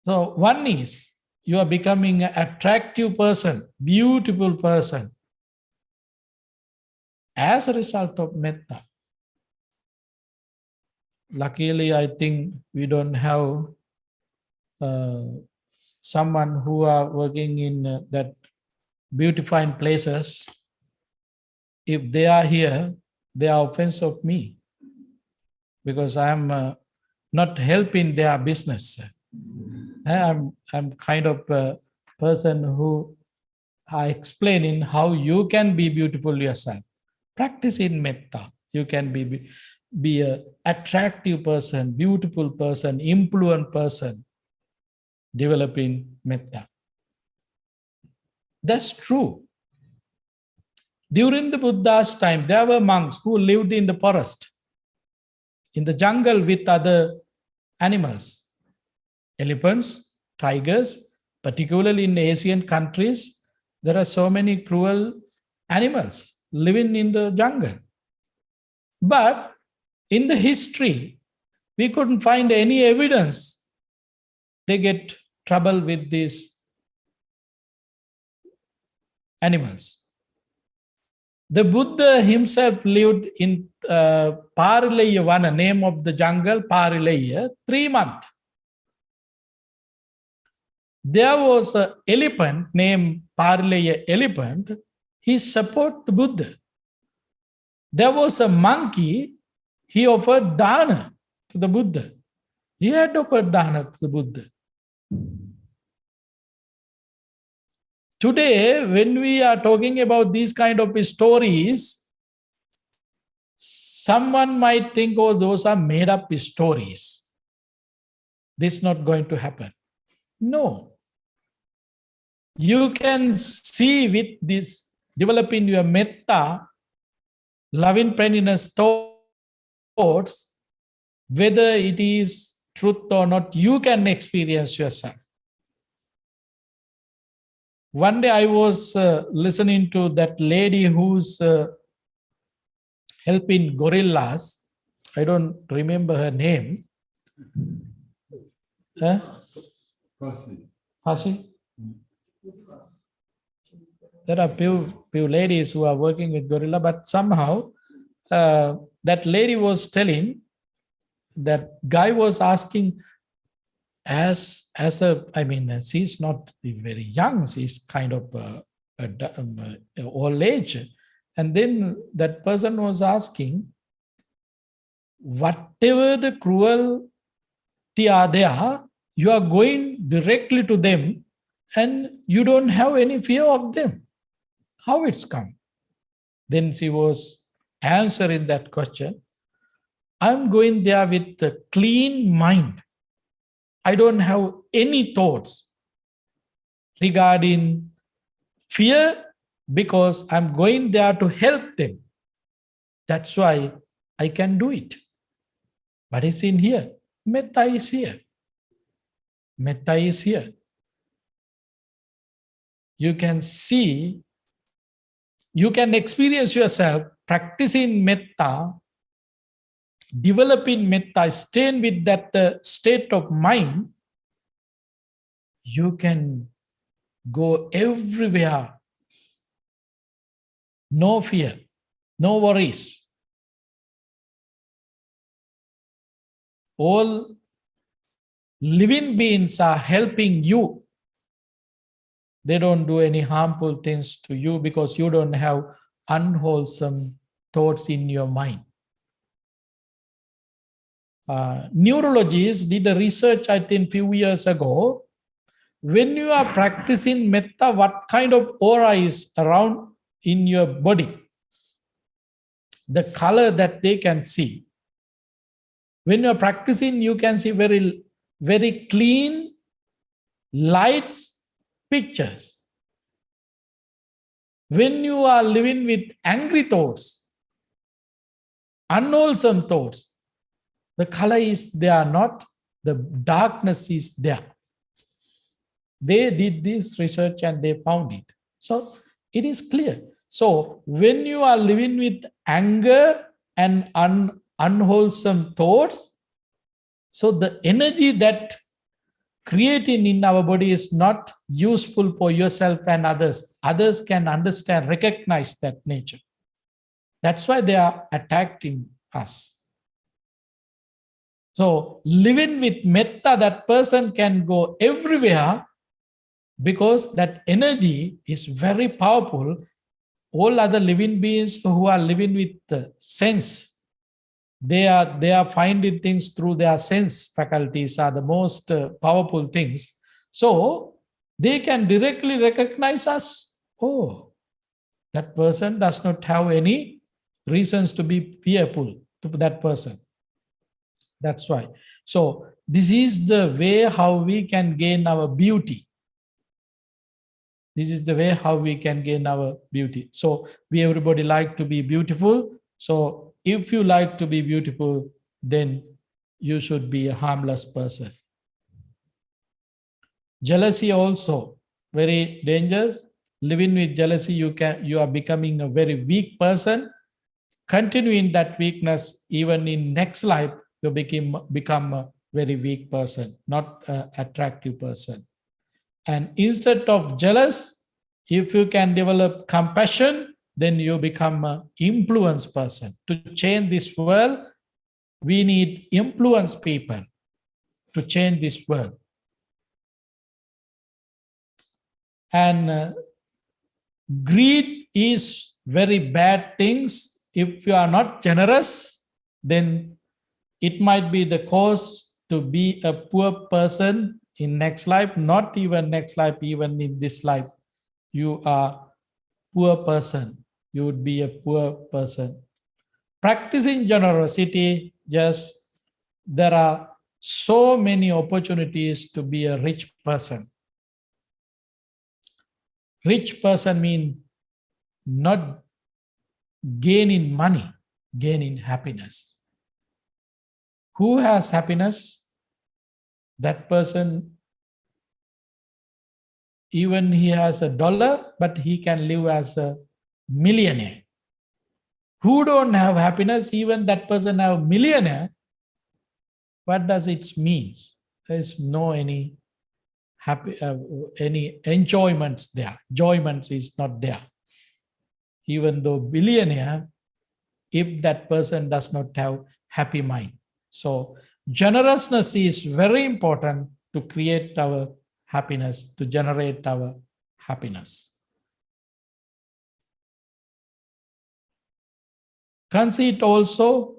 So one is, you are becoming an attractive person, beautiful person, as a result of metta. Luckily, I think we don't have someone who are working in that beautifying places. If they are here, they are offensive of me because I am not helping their business. I'm kind of a person who I explain in how you can be beautiful yourself. Practice in metta. You can be a attractive person, beautiful person, influent person, developing metta. That's true. During the Buddha's time, there were monks who lived in the forest, in the jungle with other animals, elephants, tigers, particularly in Asian countries. There are so many cruel animals living in the jungle. But in the history, we couldn't find any evidence they get trouble with these animals. The Buddha himself lived in Parileya Vana, name of the jungle, Parileya, 3 months. There was an elephant named Parileya elephant. He supported the Buddha. There was a monkey. He offered dana to the Buddha. He had offered dana to the Buddha. Today, when we are talking about these kind of stories, someone might think, oh, those are made up stories. This is not going to happen. No. You can see with this developing your metta, loving friendliness thoughts, whether it is truth or not, you can experience yourself. One day I was listening to that lady who's helping gorillas. I don't remember her name. Fasi? There are few ladies who are working with gorilla, but somehow that lady was telling, that guy was asking, she's not very young, she's kind of old age. And then that person was asking, whatever the cruelty are there, you are going directly to them and you don't have any fear of them. How it's come? Then she was answering that question. I'm going there with a clean mind. I don't have any thoughts regarding fear because I'm going there to help them. That's why I can do it. But it's in here. Metta is here. Metta is here. You can see, you can experience yourself practicing metta, developing metta, staying with that state of mind. You can go everywhere. No fear, no worries. All living beings are helping you. They don't do any harmful things to you because you don't have unwholesome thoughts in your mind. Neurologists did a research, I think, few years ago. When you are practicing metta, what kind of aura is around in your body? The color that they can see. When you are practicing, you can see very, very clean, light pictures. When you are living with angry thoughts, unwholesome thoughts, the color is there not, the darkness is there. They did this research and they found it. So it is clear. So when you are living with anger and unwholesome thoughts, so the energy that creating in our body is not useful for yourself and others. Others can understand, recognize that nature. That's why they are attacking us. So living with metta, that person can go everywhere because that energy is very powerful. All other living beings who are living with sense, they are finding things through their sense faculties are the most powerful things. So they can directly recognize us. Oh, that person does not have any reasons to be fearful to that person. That's why. So this is the way how we can gain our beauty. This is the way how we can gain our beauty. So we everybody like to be beautiful. So if you like to be beautiful, then you should be a harmless person. Jealousy also very dangerous. Living with jealousy, you are becoming a very weak person. Continue in that weakness, even in next life, you become a very weak person, not an attractive person. And instead of jealous, if you can develop compassion, then you become an influence person. To change this world, we need influence people to change this world. And greed is very bad things. If you are not generous, then it might be the cause to be a poor person in next life, not even next life, even in this life. You are poor person. You would be a poor person. Practicing generosity, just there are so many opportunities to be a rich person. Rich person means not gain in money, gain in happiness. Who has happiness? That person, even he has $1, but he can live as a millionaire. Who don't have happiness? Even that person have millionaire. What does it mean? There is no any enjoyments there. Enjoyments is not there. Even though billionaire, if that person does not have happy mind. So generousness is very important to create our happiness, to generate our happiness. Conceit also,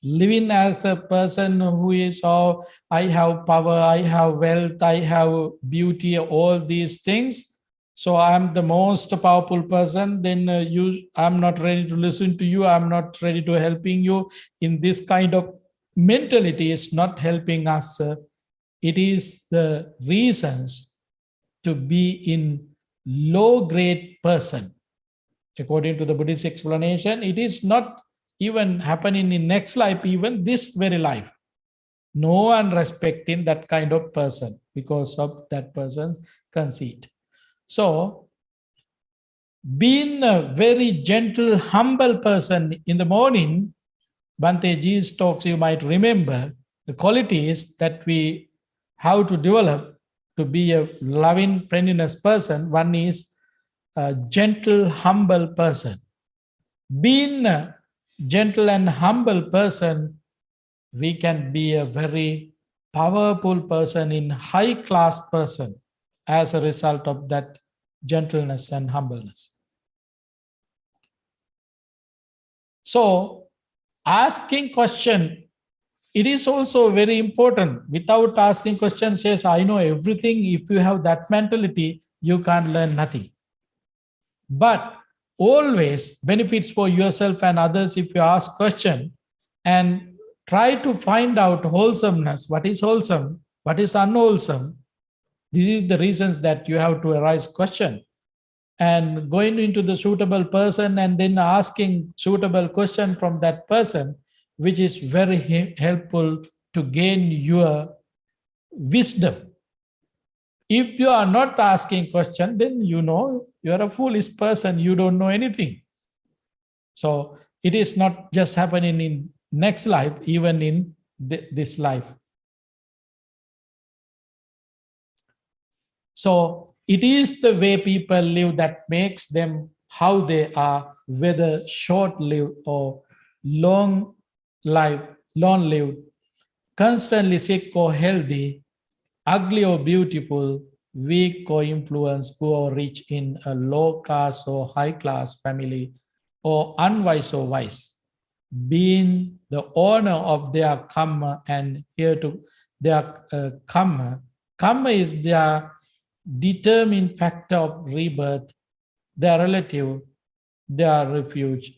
living as a person who is, oh, I have power, I have wealth, I have beauty, all these things. So I'm the most powerful person, then I'm not ready to listen to you, I'm not ready to helping you. In this kind of mentality is not helping us. It is the reasons to be in low grade person. According to the Buddhist explanation, it is not even happening in next life, even this very life. No one respecting that kind of person because of that person's conceit. So, being a very gentle, humble person in the morning, Bhante Ji's talks, you might remember the qualities that we have to develop to be a loving, friendliness person. One is a gentle, humble person. Being a gentle and humble person, we can be a very powerful person, in high class person as a result of that gentleness and humbleness. So asking question, it is also very important. Without asking questions, says, I know everything. If you have that mentality, you can't learn nothing. But always benefits for yourself and others if you ask question and try to find out wholesomeness. What is wholesome? What is unwholesome? This is the reasons that you have to arise question. And going into the suitable person and then asking suitable question from that person, which is very helpful to gain your wisdom. If you are not asking question, then you know you are a foolish person, you don't know anything. So it is not just happening in next life, even in this life. So it is the way people live that makes them how they are, whether short-lived or long life, long-lived, constantly sick or healthy, ugly or beautiful, weak or influenced, poor or rich, in a low class or high class family, or unwise or wise, being the owner of their kamma and here to their kamma. Kamma is their determined factor of rebirth, their relative, their refuge.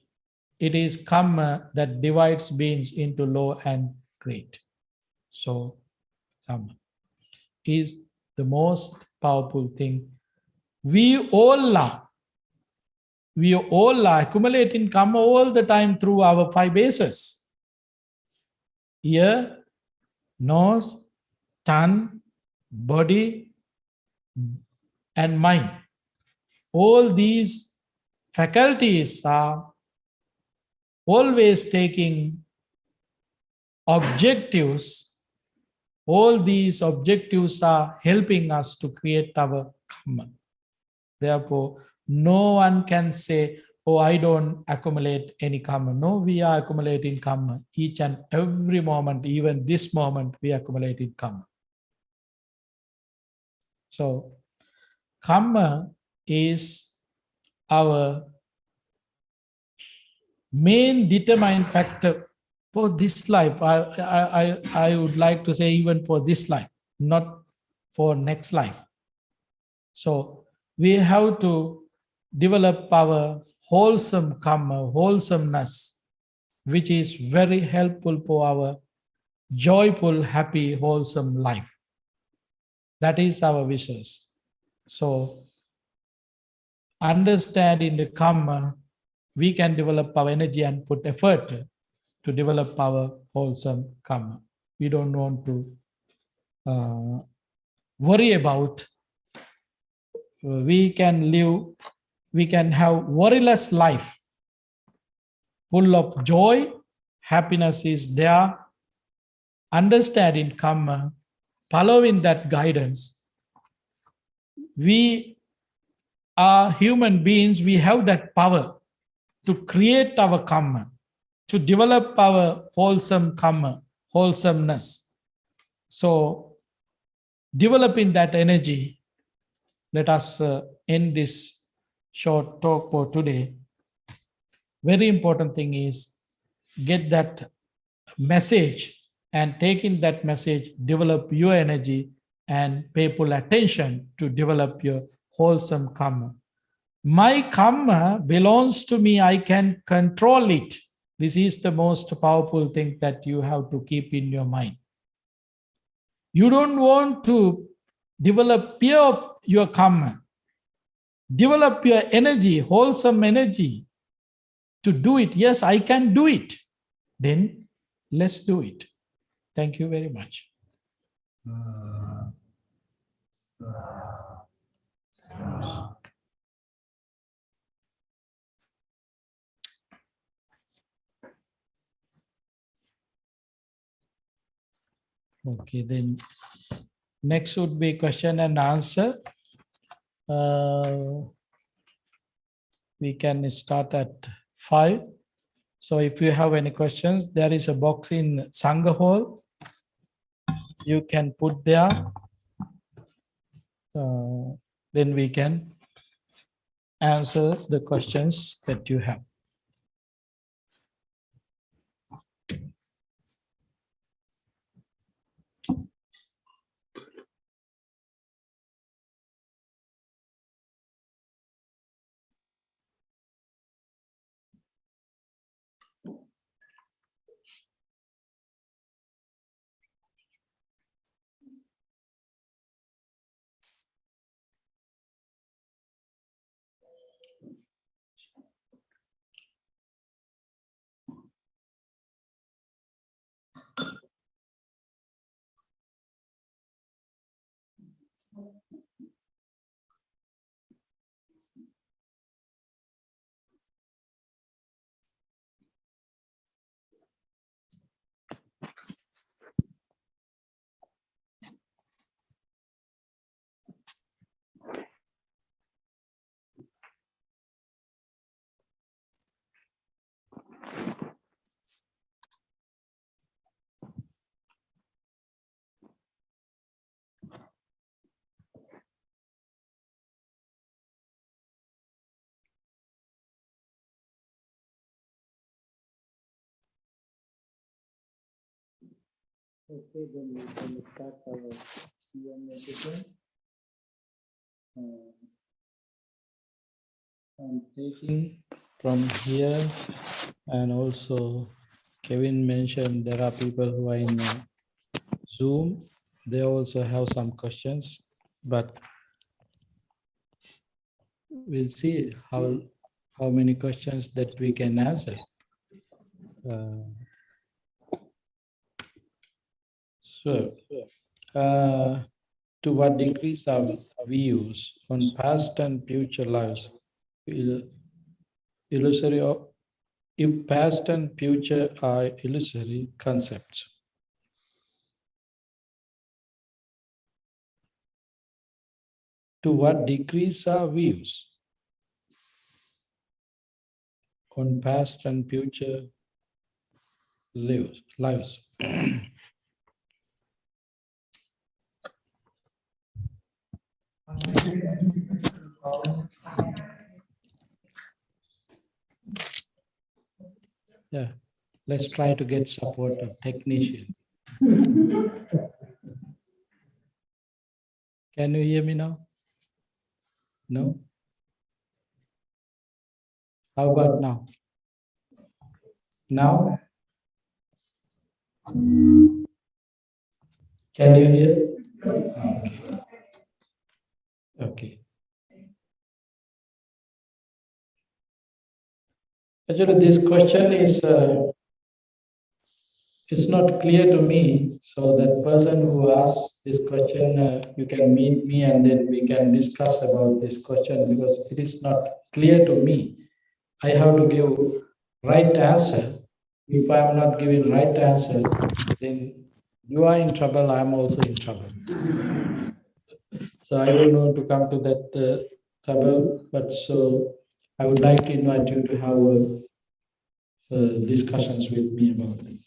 It is kamma that divides beings into low and great. So kamma is the most powerful thing. We all are accumulating karma all the time through our five bases: ear, nose, tongue, body, and mind. All these faculties are always taking objectives. All these objectives are helping us to create our karma. Therefore, no one can say, oh, I don't accumulate any karma. No, we are accumulating karma. Each and every moment, even this moment, we are accumulating karma. So, karma is our main determining factor for this life. I would like to say even for this life, not for next life. So we have to develop our wholesome karma, wholesomeness, which is very helpful for our joyful, happy, wholesome life. That is our wishes. So understanding the karma, we can develop our energy and put effort to develop our wholesome karma. We don't want to worry about. We can have worryless life, full of joy, happiness is there. Understanding karma, following that guidance. We are human beings, we have that power to create our karma, to develop our wholesome karma, wholesomeness. So, developing that energy, let us end this short talk for today. Very important thing is get that message and taking that message, develop your energy and pay full attention to develop your wholesome karma. My karma belongs to me, I can control it. This is the most powerful thing that you have to keep in your mind. You don't want to develop fear of your karma. Develop your energy, wholesome energy to do it. Yes, I can do it. Then let's do it. Thank you very much. Okay, then next would be question and answer. We can start at 5. So if you have any questions, there is a box in Sangha Hall. You can put there. Then we can answer the questions that you have. Okay, then we can start our Q&A session. I'm taking from here, and also Kevin mentioned there are people who are in Zoom. They also have some questions, but we'll see how many questions that we can answer. To what degrees our views on past and future lives illusory, or if past and future are illusory concepts? To what degrees our views on past and future lives? Yeah, let's try to get support of technician. Can you hear me now? No? How about now? Now? Can you hear? Okay. Okay. Actually, this question is it's not clear to me. So that person who asked this question, you can meet me and then we can discuss about this question, because it is not clear to me. I have to give right answer. If I am not giving right answer, then you are in trouble, I am also in trouble. So I don't want to come to that trouble, but so I would like to invite you to have discussions with me about it.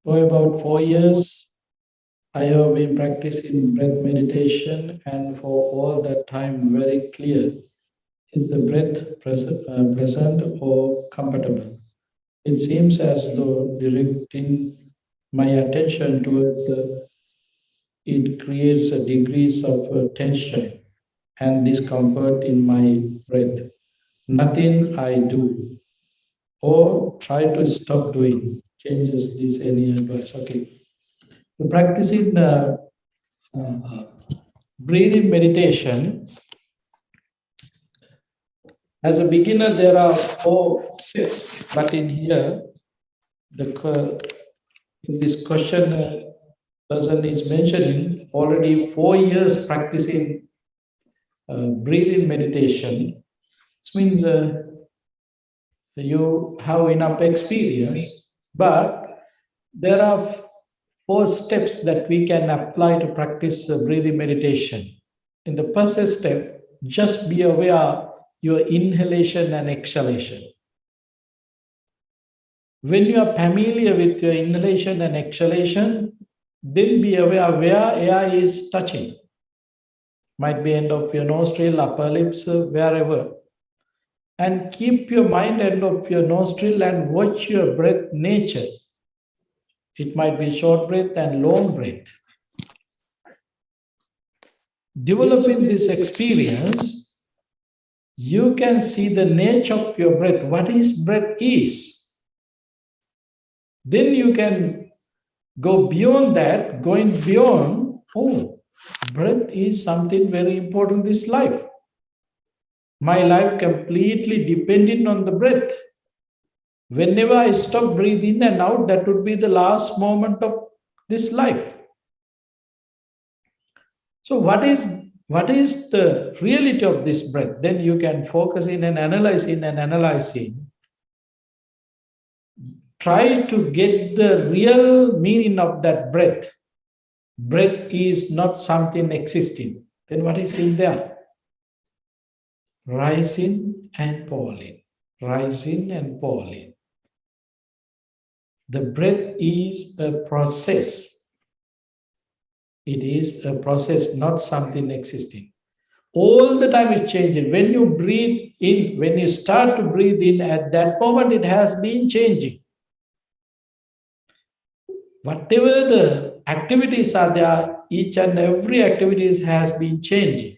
For about 4 years, I have been practicing breath meditation, and for all that time, very clear. Is the breath pleasant or comfortable? It seems as though directing my attention towards it creates a degrees of tension and discomfort in my breath. Nothing I do or try to stop doing changes this. Any advice? Okay. To practicing breathing meditation, as a beginner, there are 4 steps, but in here, in this question, person is mentioning already 4 years practicing breathing meditation. This means you have enough experience, but there are 4 steps that we can apply to practice breathing meditation. In the first step, just be aware your inhalation and exhalation. When you are familiar with your inhalation and exhalation, then be aware where air is touching. Might be end of your nostril, upper lips, wherever. And keep your mind end of your nostril and watch your breath nature. It might be short breath and long breath. Developing this experience, you can see the nature of your breath, what is breath is. Then you can go beyond that, going beyond, oh, breath is something very important in this life. My life completely dependent on the breath. Whenever I stop breathing in and out, that would be the last moment of this life. So what is the reality of this breath? Then you can focus in and analyzing. Try to get the real meaning of that breath. Breath is not something existing. Then what is in there? Rising and falling. Rising and falling. The breath is a process. It is a process, not something existing. All the time it's changing. When you breathe in, when you start to breathe in, at that moment it has been changing. Whatever the activities are there, each and every activities has been changing.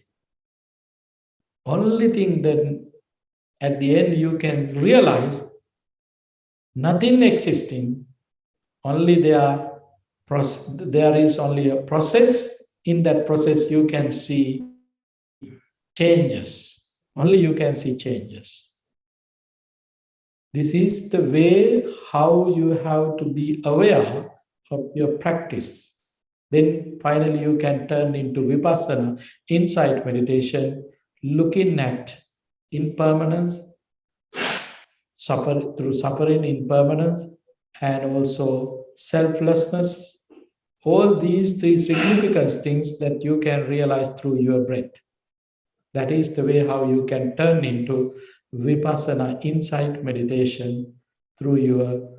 Only thing that at the end you can realize nothing existing, only there is only a process. In that process you can see changes. Only you can see changes. This is the way how you have to be aware of your practice. Then finally you can turn into vipassana, insight meditation, looking at impermanence, through suffering, impermanence, and also selflessness. All these three significant things that you can realize through your breath. That is the way how you can turn into vipassana, insight meditation, through your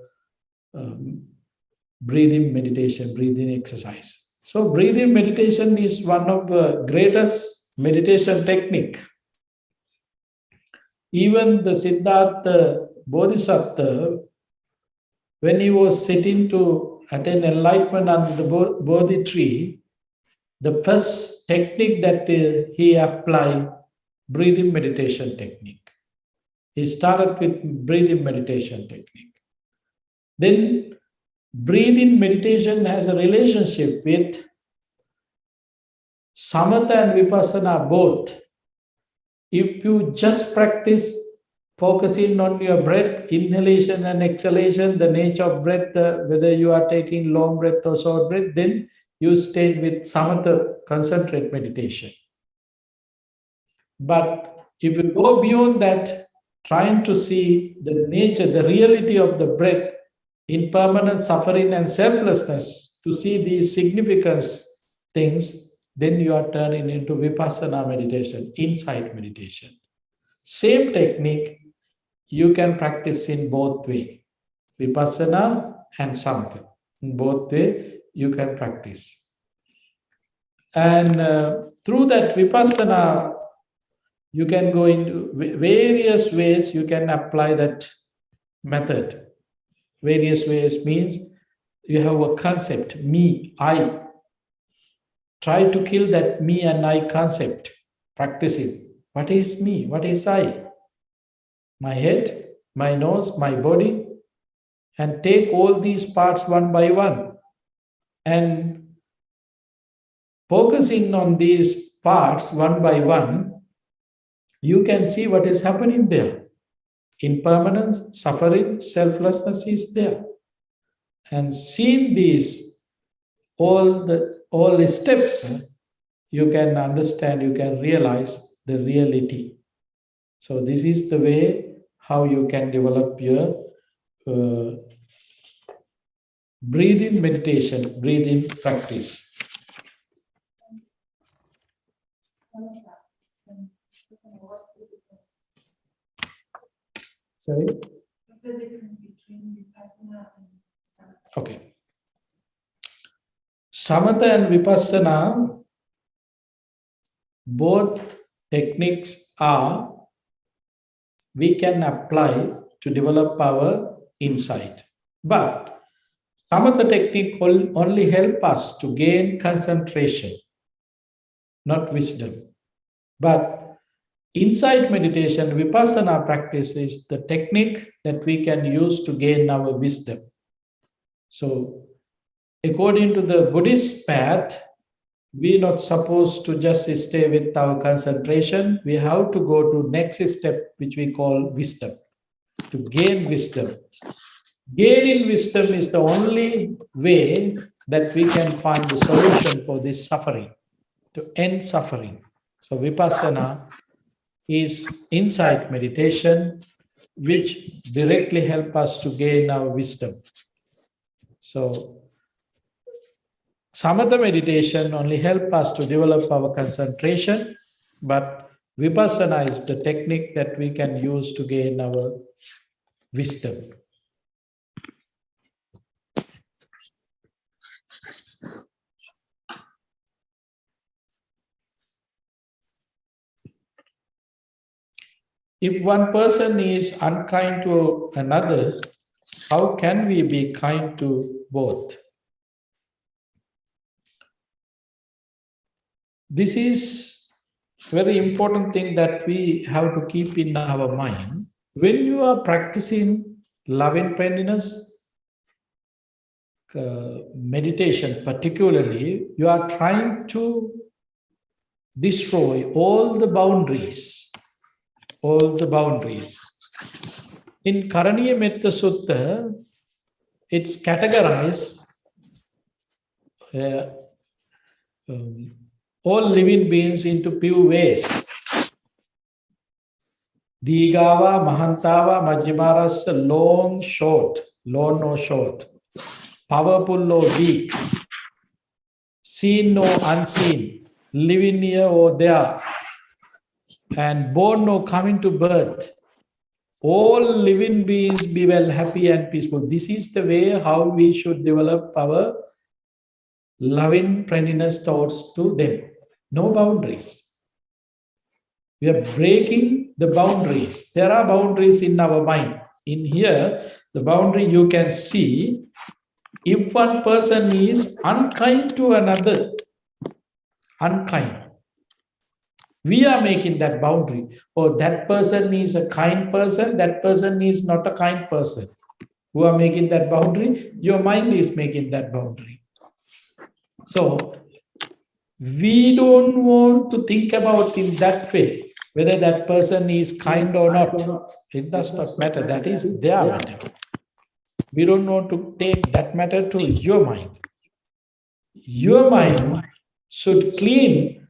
breathing meditation, breathing exercise. So breathing meditation is one of the greatest meditation technique. Even the Siddhartha Bodhisattva, when he was sitting to attain enlightenment under the Bodhi tree, the first technique that he applied, breathing meditation technique. He started with breathing meditation technique. Then breathing meditation has a relationship with samatha and vipassana both. If you just practice focusing on your breath, inhalation and exhalation, the nature of breath, whether you are taking long breath or short breath, then you stay with samatha, concentrate meditation. But if you go beyond that, trying to see the nature, the reality of the breath, impermanent suffering and selflessness, to see these significance things, then you are turning into vipassana meditation, insight meditation. Same technique you can practice in both way, vipassana and samatha. In both way you can practice. And through that vipassana, you can go into various ways you can apply that method. Various ways means you have a concept, me, I. Try to kill that me and I concept. Practice it. What is me? What is I? My head, my nose, my body. And take all these parts one by one. And focusing on these parts one by one, you can see what is happening there. Impermanence, suffering, selflessness is there. And seeing these, all the steps, you can understand, you can realize the reality. So this is the way how you can develop your breathing meditation, breathing practice. Sorry? What's the difference between vipassana and samatha? Okay. Samatha and vipassana, both techniques are, we can apply to develop our insight. But samatha technique only help us to gain concentration, not wisdom. But insight meditation, vipassana practice is the technique that we can use to gain our wisdom. So, according to the Buddhist path, we're not supposed to just stay with our concentration. We have to go to next step, which we call wisdom, to gain wisdom. Gaining wisdom is the only way that we can find the solution for this suffering, to end suffering. So vipassana is insight meditation, which directly help us to gain our wisdom. So samatha meditation only help us to develop our concentration, but vipassana is the technique that we can use to gain our wisdom. If one person is unkind to another, how can we be kind to both? This is very important thing that we have to keep in our mind. When you are practicing loving kindness, meditation particularly, you are trying to destroy all the boundaries. In Karaniya Metta Sutta, it's categorized all living beings into few ways. Digava, Mahantava, Majjimarasa, long or short, powerful or weak, seen or unseen, living here or there, and born or coming to birth. All living beings be well, happy and peaceful. This is the way how we should develop our loving friendliness thoughts to them. No boundaries. We are breaking the boundaries. There are boundaries in our mind. In here, the boundary you can see, if one person is unkind to another, unkind, we are making that boundary. Or that person is a kind person, that person is not a kind person. Who are making that boundary? Your mind is making that boundary. So, we don't want to think about in that way, whether that person is kind or not. It does not matter. That is their matter. We don't want to take that matter to your mind. Your mind should clean,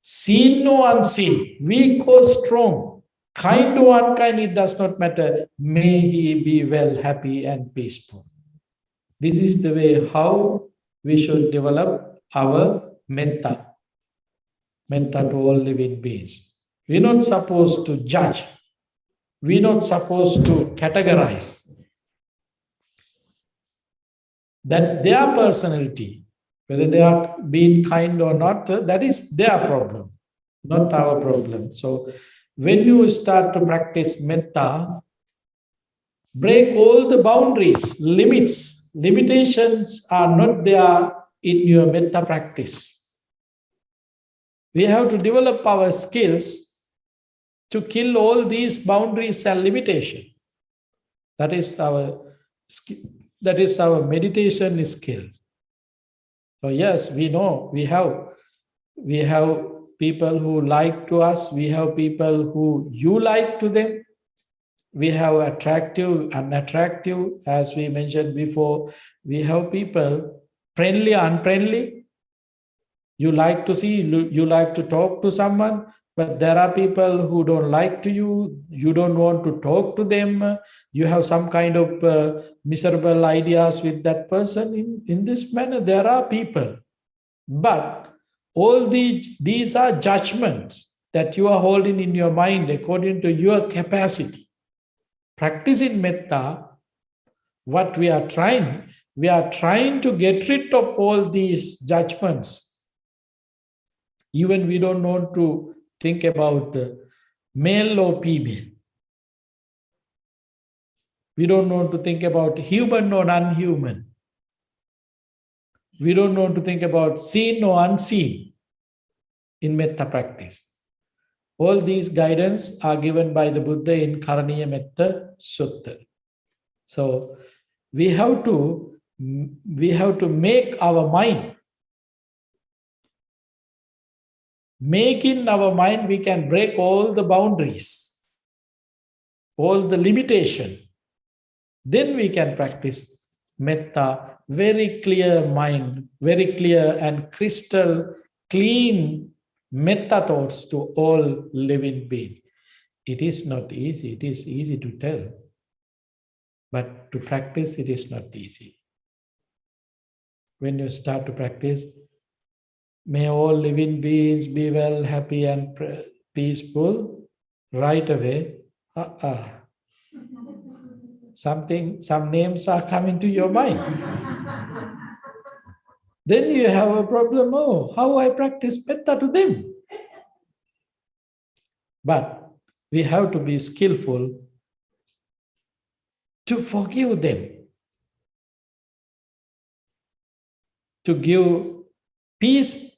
seen or unseen, weak or strong, kind or unkind, it does not matter. May he be well, happy and peaceful. This is the way how we should develop our metta to all living beings. We're not supposed to judge. We're not supposed to categorize. That their personality, whether they are being kind or not, that is their problem, not our problem. So when you start to practice metta, break all the boundaries, limits. Limitations are not there in your metta practice. We have to develop our skills to kill all these boundaries and limitations. That is our meditation skills. So yes, we know we have people who like to us, we have people who you like to them, we have attractive, unattractive, as we mentioned before, we have people friendly, unfriendly. You like to see, you like to talk to someone, but there are people who don't like to you, you don't want to talk to them, you have some kind of miserable ideas with that person. In this manner, there are people. But all these are judgments that you are holding in your mind according to your capacity. Practicing metta, what we are trying to get rid of all these judgments. Even we don't want to think about male or female. We don't want to think about human or non-human. We don't want to think about seen or unseen in metta practice. All these guidance are given by the Buddha in Karaniya Metta Sutta. So we have to make our mind. Making our mind, we can break all the boundaries, all the limitation. Then we can practice metta, very clear mind, very clear and crystal clean metta thoughts to all living beings. It is not easy. It is easy to tell. But to practice, it is not easy. When you start to practice, may all living beings be well, happy and peaceful, right away, some names are coming to your mind. Then you have a problem, how I practice metta to them. But we have to be skillful to forgive them, to give peace,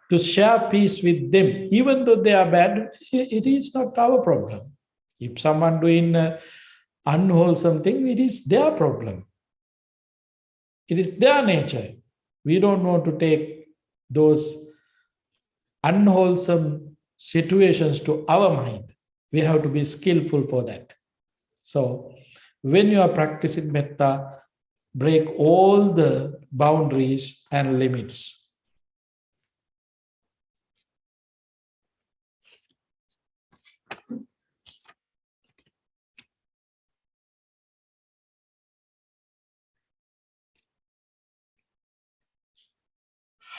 to share peace with them. Even though they are bad, it is not our problem. If someone doing unwholesome thing, it is their problem. It is their nature. We don't want to take those unwholesome situations to our mind. We have to be skillful for that. So when you are practicing metta, break all the boundaries and limits.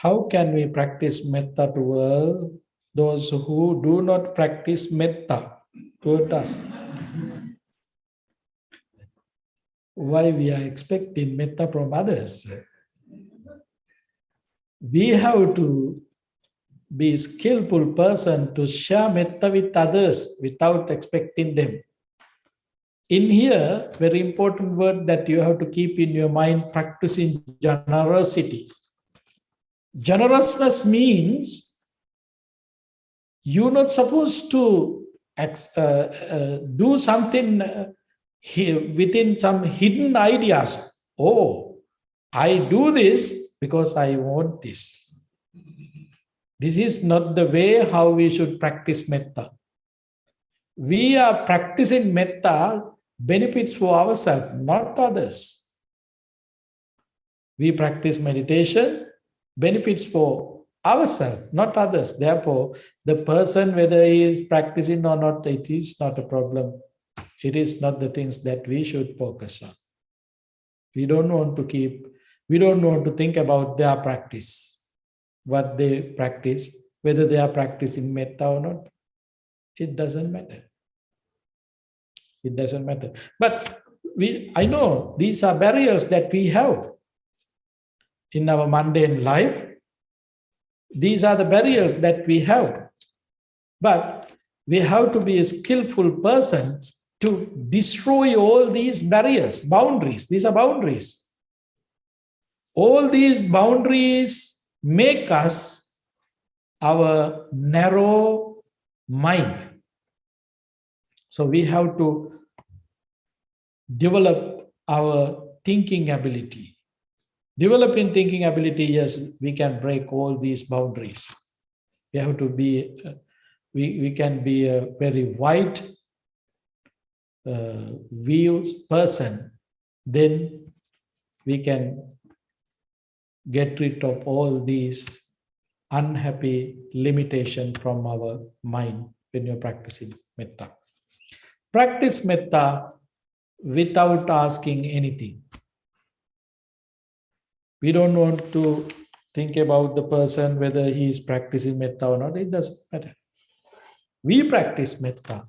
How can we practice metta toward those who do not practice metta toward us? Why we are expecting metta from others? We have to be a skillful person to share metta with others without expecting them. In here, very important word that you have to keep in your mind, practicing generosity. Generousness means you're not supposed to do something within some hidden ideas. Oh, I do this because I want this. This is not the way how we should practice metta. We are practicing metta benefits for ourselves, not others. We practice meditation, benefits for ourselves, not others. Therefore, the person, whether he is practicing or not, it is not a problem. It is not the things that we should focus on. We don't want to think about their practice, what they practice, whether they are practicing metta or not. It doesn't matter. It doesn't matter. But I know these are barriers that we have in our mundane life. These are the barriers that we have. But we have to be a skillful person to destroy all these barriers, boundaries. These are boundaries. All these boundaries make us our narrow mind. So we have to develop our thinking ability. Developing thinking ability, yes, we can break all these boundaries. We have to be, we can be a very wide views person. Then we can get rid of all these unhappy limitation from our mind when you're practicing metta. Practice metta without asking anything. We don't want to think about the person, whether he is practicing metta or not. It doesn't matter. We practice metta.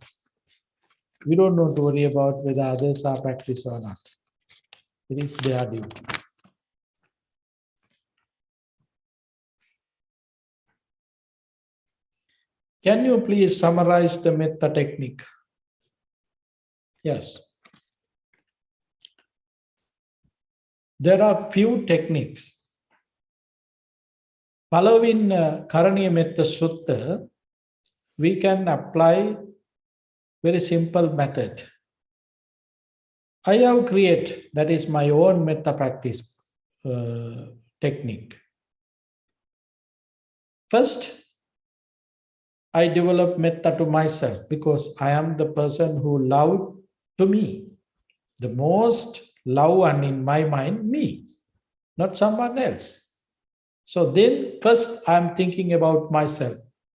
We don't want to worry about whether others are practicing or not. It is their duty. Can you please summarize the metta technique? Yes. There are few techniques. Following Karaniya Metta Sutta, we can apply very simple method. I have created, that is my own metta practice technique. First, I develop metta to myself because I am the person who loved to me. The most loved one in my mind, me, not someone else. So then first I'm thinking about myself.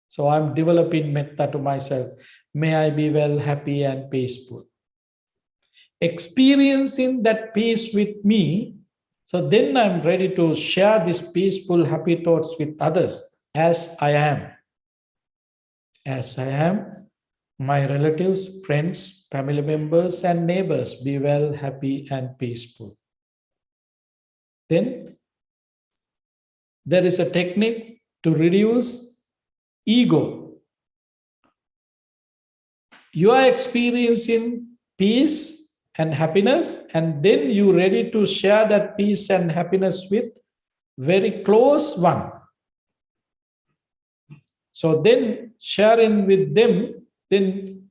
So I'm developing metta to myself. May I be well, happy and peaceful. Experiencing that peace with me, so then I'm ready to share these peaceful, happy thoughts with others as I am. As I am, my relatives, friends, family members, and neighbors be well, happy, and peaceful. Then there is a technique to reduce ego. you are experiencing peace and happiness, and then you ready to share that peace and happiness with very close one. So then sharing with them, then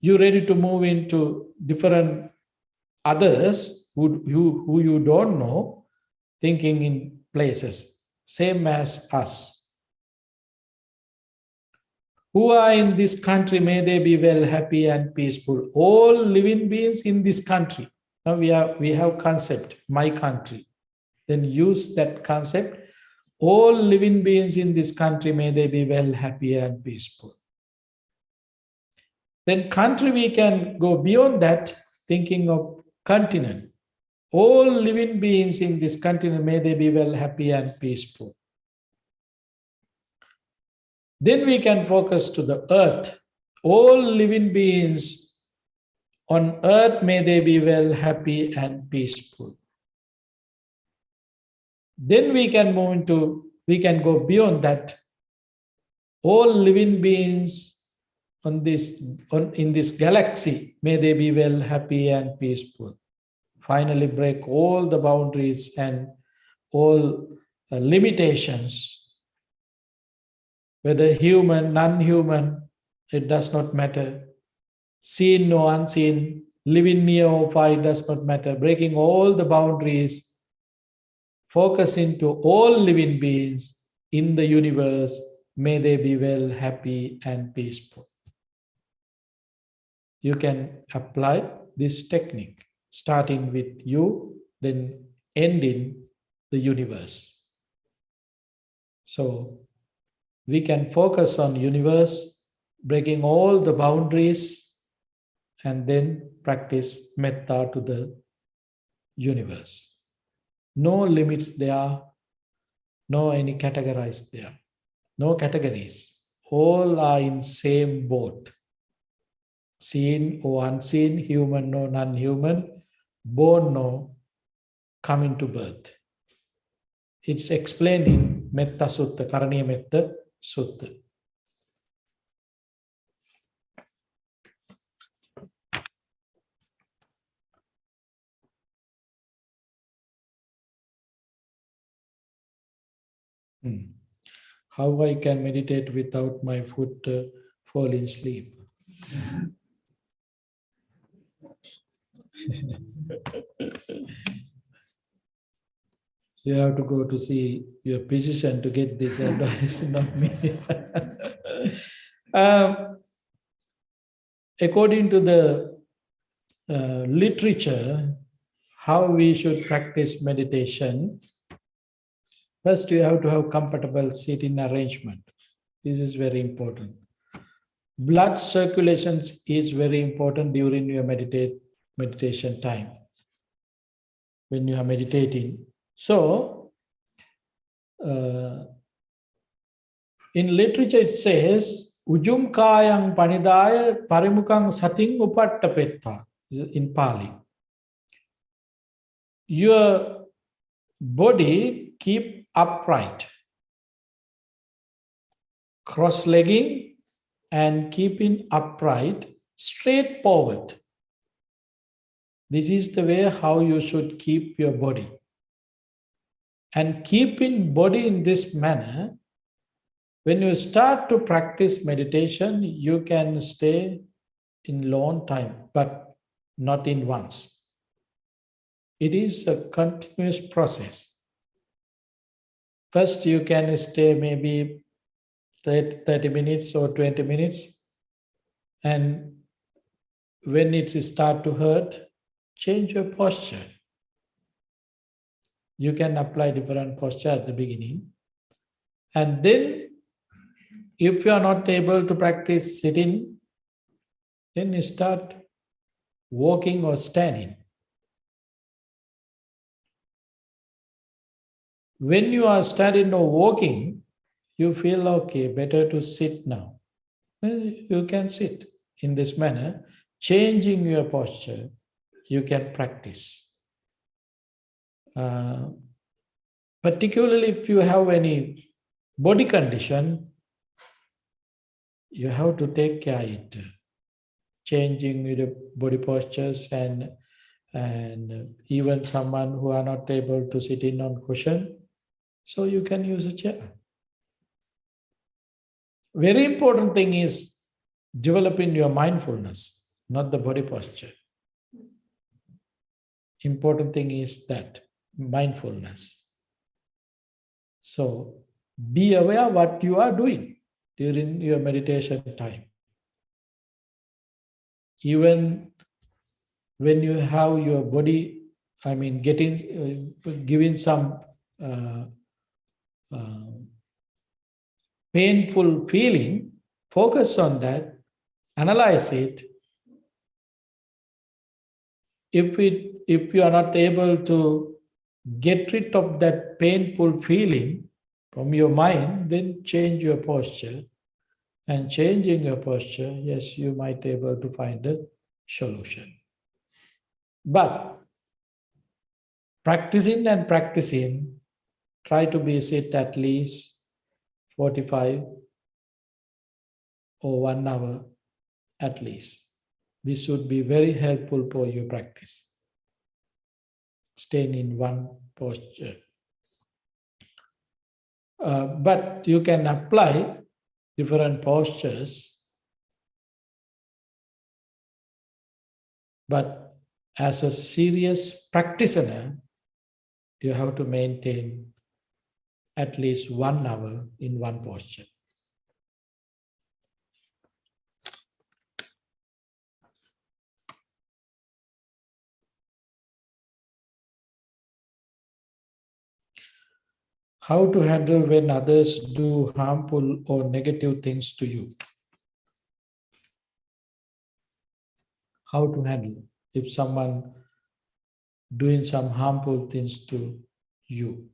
you're ready to move into different others who you don't know, thinking in places, same as us. Who are in this country, may they be well, happy and peaceful. All living beings in this country. Now we have concept, my country. Then use that concept. All living beings in this country, may they be well, happy and peaceful. Then country, we can go beyond that, thinking of continent. All living beings in this continent, may they be well, happy and peaceful. Then we can focus to the earth. All living beings on earth, may they be well, happy and peaceful. Then we can move into, we can go beyond that. All living beings in this galaxy, may they be well, happy and peaceful. Finally break all the boundaries and all limitations. Whether human, non-human, it does not matter. Seen or unseen, living near or far, it does not matter. Breaking all the boundaries, focusing to all living beings in the universe, may they be well, happy and peaceful. You can apply this technique, starting with you, then ending the universe. So we can focus on universe, breaking all the boundaries, and then practice metta to the universe. No limits there, no any categorized there, no categories. All are in same boat. Seen or unseen, human or non-human, born or coming to birth. It's explained in Metta Sutta, Karaniya Metta Sutta. How I can meditate without my foot falling asleep? You have to go to see your physician to get this advice, not me. According to the literature, how we should practice meditation, first you have to have comfortable sitting arrangement. This is very important. Blood circulation is very important during your meditation time, when you are meditating. So, in literature it says, Ujum kayang panidaya parimukang sating upattapetta, in Pali. Your body keep upright, cross-legging and keeping upright, straight forward. This is the way how you should keep your body. And keeping body in this manner, when you start to practice meditation, you can stay in long time, but not in once. It is a continuous process. First, you can stay maybe 30 minutes or 20 minutes. And when it starts to hurt, change your posture. You can apply different posture at the beginning. And then, if you are not able to practice sitting, then you start walking or standing. When you are standing or walking, you feel okay, better to sit now. You can sit in this manner, changing your posture, you can practice. Particularly if you have any body condition, you have to take care of it. changing the body postures, and even someone who are not able to sit in on cushion, so you can use a chair. Very important thing is developing your mindfulness, not the body posture. Important thing is that mindfulness. So be aware what you are doing during your meditation time. Even when you have your body, giving some painful feeling, focus on that, analyze it. If you are not able to get rid of that painful feeling from your mind, then change your posture. And changing your posture, yes, you might be able to find a solution. But practicing and practicing, try to be sit at least 45 or 1 hour at least. This should be very helpful for your practice. Staying in one posture. But you can apply different postures. But as a serious practitioner, you have to maintain at least 1 hour in one posture. How to handle when others do harmful or negative things to you? How to handle if someone doing some harmful things to you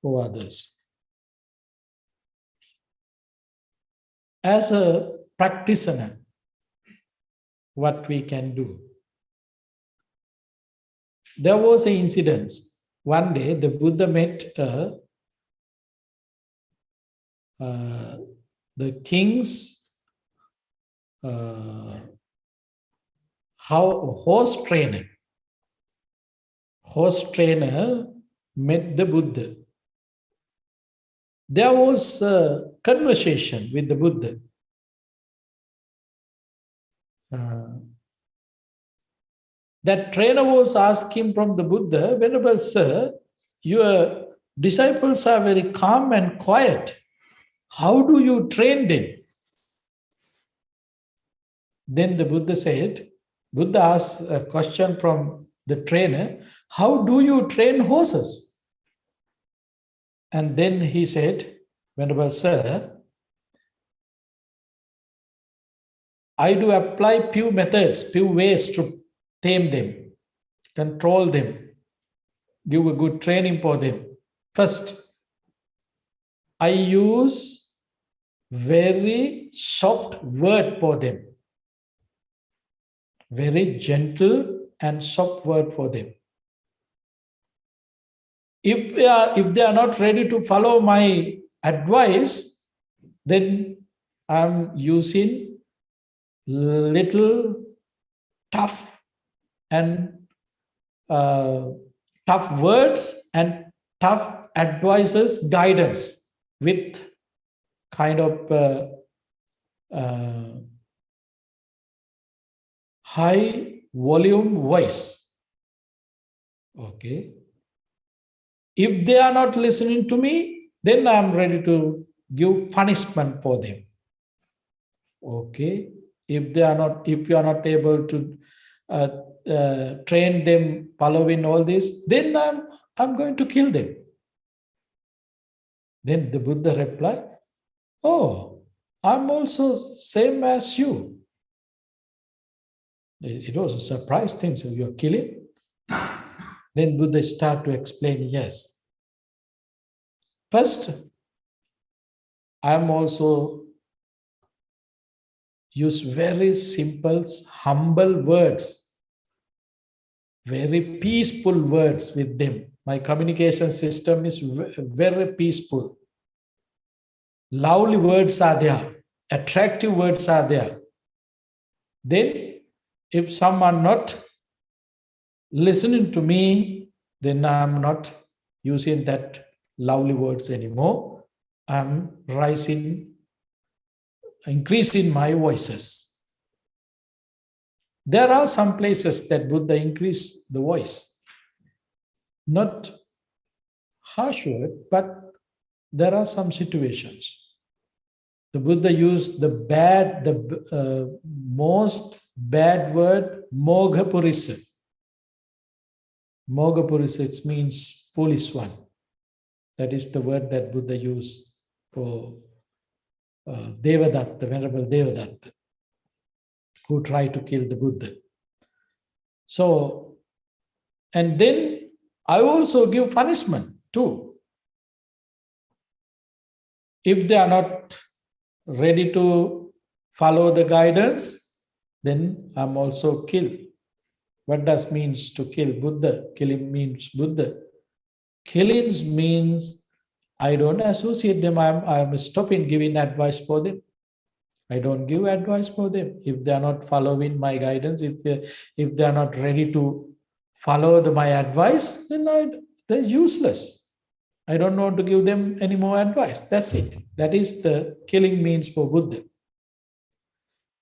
or others? As a practitioner, what we can do? There was an incident. One day, the Buddha met the king's horse trainer. Horse trainer met the Buddha. There was a conversation with the Buddha. That trainer was asking from the Buddha, Venerable Sir, your disciples are very calm and quiet. How do you train them? Then the Buddha asked a question from the trainer, how do you train horses? And then he said, Venerable Sir, I do apply few methods, few ways to tame them, control them, give a good training for them. First, I use very soft word for them. Very gentle and soft word for them. If they are not ready to follow my advice, then I'm using little tough and tough words and tough advices, guidance with kind of high volume voice. Okay. If they are not listening to me, then I am ready to give punishment for them. Okay. If you are not able to train them following all this, then I'm going to kill them. Then the Buddha replied, oh, I'm also same as you. It was a surprise thing, so you're killing? Then Buddha started to explain, yes. First, I'm also use very simple, humble words, very peaceful words with them. My communication system is very peaceful. Lovely words are there, attractive words are there. Then if someone not listening to me, then I'm not using that lovely words anymore. I'm increasing my voices. There are some places that Buddha increased the voice. Not harsh word, but there are some situations. The Buddha used the most bad word, mogapurisa. Mogapurisa, it means foolish one. That is the word that Buddha used for Devadatta, Venerable Devadatta, who tried to kill the Buddha. So, and then I also give punishment too. If they are not ready to follow the guidance, then I'm also killed. What does means to kill? Buddha. Killing means Buddha. Killings means I don't associate them. I'm stopping giving advice for them. I don't give advice for them. If they are not following my guidance, if they are not ready to follow my advice, then they're useless. I don't want to give them any more advice. That's it. That is the killing means for Buddha.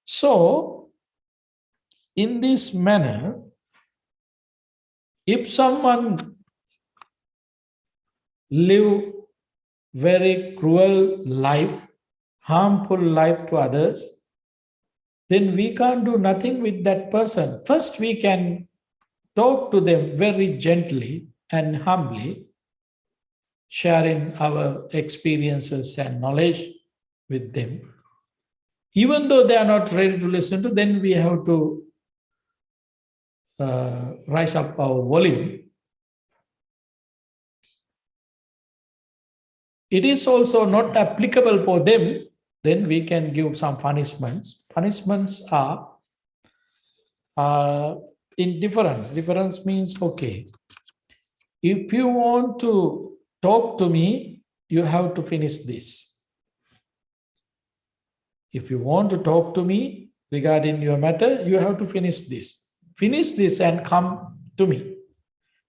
So, in this manner, if someone live very cruel life, harmful life to others, then we can't do nothing with that person. First, we can talk to them very gently and humbly, sharing our experiences and knowledge with them. Even though they are not ready to listen to, then we have to rise up our volume. It is also not applicable for them, then we can give some punishments. Punishments are indifference. Difference means, okay, if you want to talk to me, you have to finish this. If you want to talk to me regarding your matter, you have to finish this. Finish this and come to me.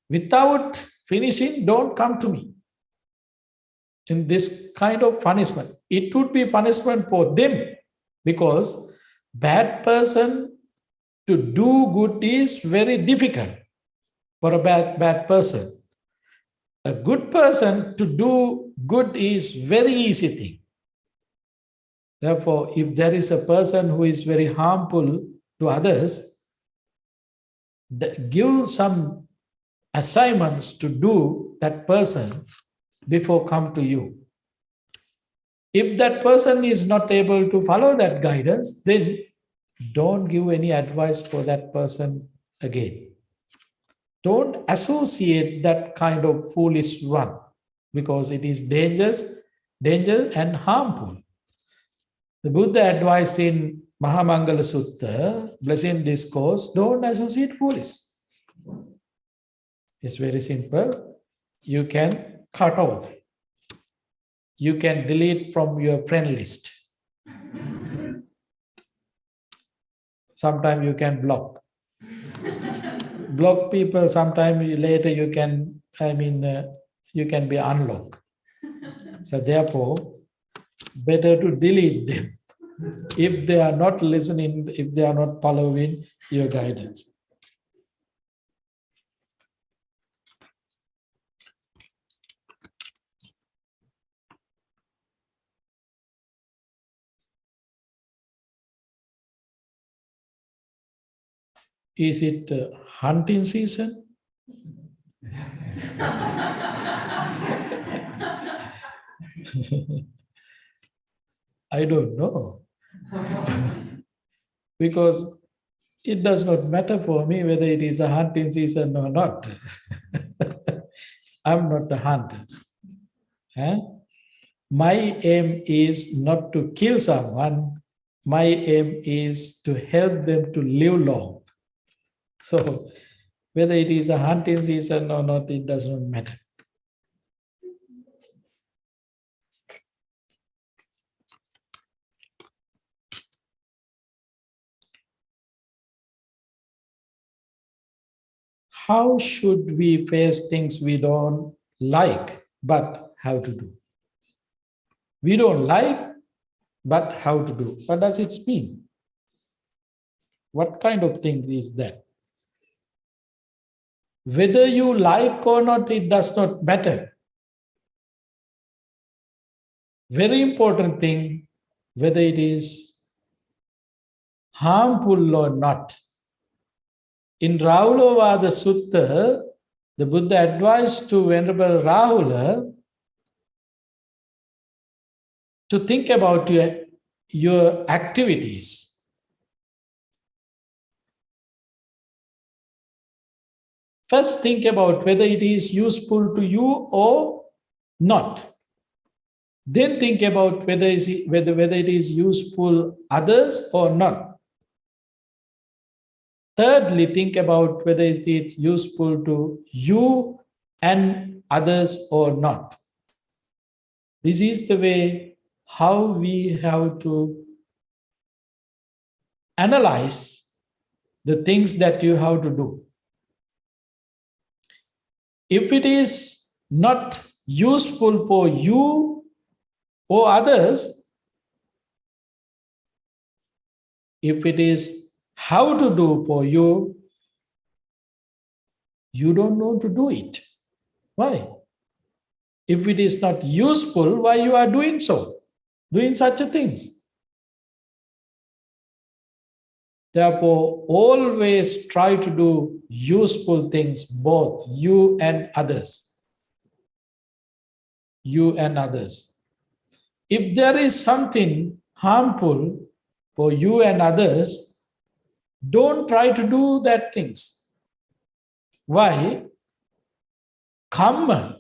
Without finishing, don't come to me. In this kind of punishment, it would be punishment for them, because bad person to do good is very difficult for a bad person. A good person to do good is very easy thing. Therefore, if there is a person who is very harmful to others, give some assignments to do that person before come to you. If that person is not able to follow that guidance, then don't give any advice for that person again. Don't associate that kind of foolish one, because it is dangerous and harmful. The Buddha advised in Mahamangala Sutta, Blessing Discourse, don't associate foolish. It's very simple. You can cut off. You can delete from your friend list. Sometimes you can block. Block people, sometime later you can, you can be unlocked. So therefore, better to delete them if they are not listening, if they are not following your guidance. Is it hunting season? I don't know. Because it does not matter for me whether it is a hunting season or not. I'm not a hunter. Eh? My aim is not to kill someone. My aim is to help them to live long. So whether it is a hunting season or not, it does not matter. how should we face things we don't like, but how to do? We don't like, but how to do? What does it mean? What kind of thing is that? Whether you like or not, it does not matter. Very important thing, whether it is harmful or not. In Rahulavada Sutta, the Buddha advised to Venerable Rahula to think about your activities. First, think about whether it is useful to you or not. Then think about whether it is useful others or not. Thirdly, think about whether it is useful to you and others or not. This is the way how we have to analyze the things that you have to do. If it is not useful for you or others, if it is how to do for you, you don't know to do it. Why? If it is not useful, why you are doing so? Doing such a things? Therefore, always try to do useful things, both you and others. You and others. If there is something harmful for you and others, don't try to do that things. Why? Kamma,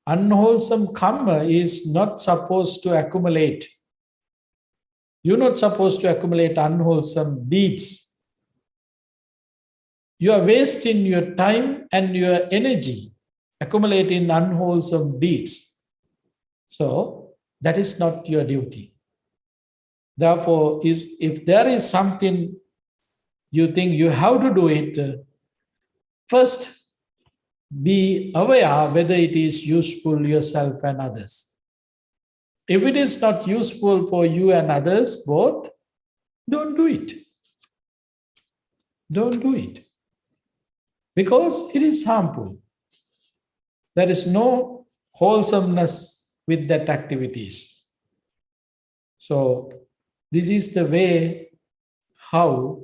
unwholesome kamma, is not supposed to accumulate. You're not supposed to accumulate unwholesome deeds. You are wasting your time and your energy accumulating unwholesome deeds. So, that is not your duty. Therefore, if there is something you think you have to do it, first be aware whether it is useful yourself and others. If it is not useful for you and others both, don't do it. Don't do it. Because it is harmful. There is no wholesomeness with that activities. So, this is the way how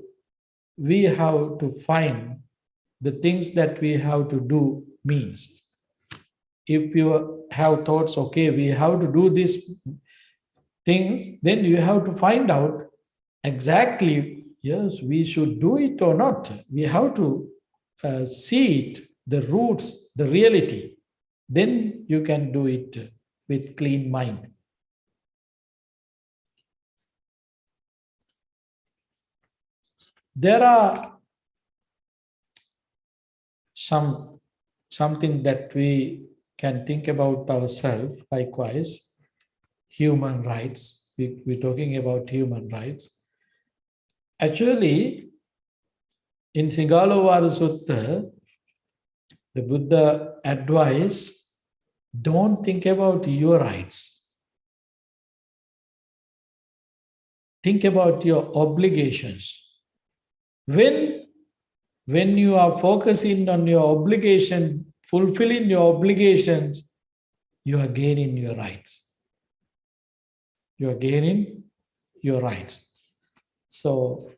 we have to find the things that we have to do means. If you have thoughts, okay, we have to do these things, then you have to find out exactly, yes, we should do it or not. We have to see it, the roots, the reality. Then you can do it with clean mind. There are something that we can think about ourselves, likewise, human rights. We're talking about human rights. Actually, in Singalovada Sutta, the Buddha advised, don't think about your rights. Think about your obligations. When you are focusing on your obligation, fulfilling your obligations, you are gaining your rights. You are gaining your rights. So,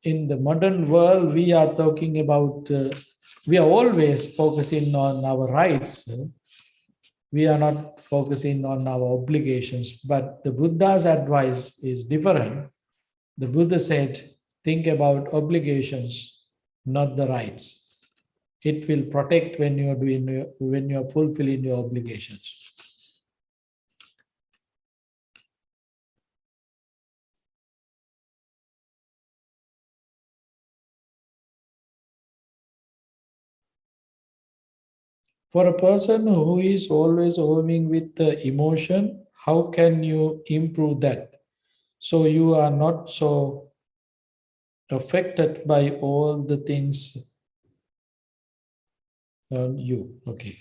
in the modern world, we are talking about, we are always focusing on our rights. We are not focusing on our obligations. But the Buddha's advice is different. The Buddha said, think about obligations, not the rights. It will protect when you are fulfilling your obligations. For a person who is always overwhelmed with the emotion, how can you improve that? So you are not so affected by all the things you. Okay.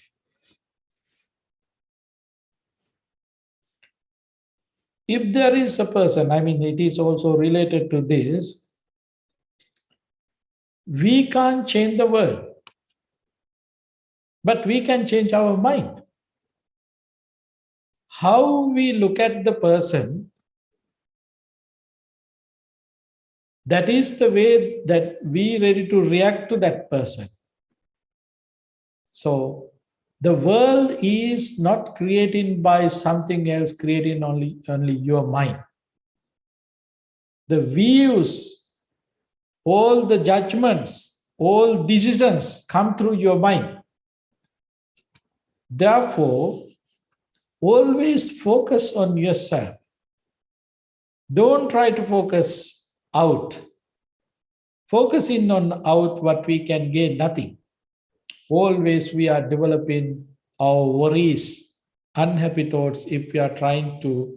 If there is a person, I mean, it is also related to this, we can't change the world, but we can change our mind. How we look at the person, that is the way that we ready to react to that person. So the world is not created by something else, creating only your mind. The views, all the judgments, all decisions come through your mind. Therefore, always focus on yourself. Don't try to focus out. Focus in on out what we can gain, nothing. Always we are developing our worries, unhappy thoughts if we are trying to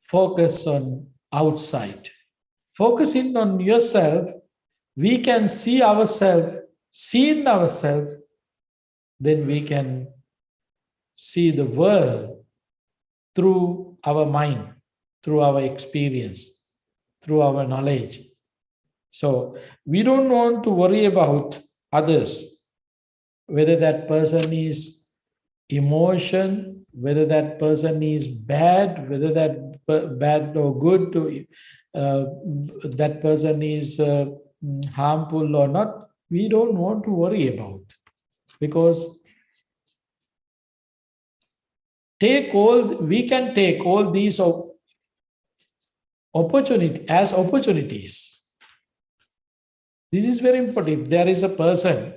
focus on outside. Focusing on yourself, we can see ourselves, seeing ourselves, then we can see the world through our mind, through our experience, through our knowledge. So we don't want to worry about others, whether that person is emotion, whether that person is bad, whether that bad or good, that person is harmful or not. We don't want to worry about, because we can take all these opportunities. This is very important. If there is a person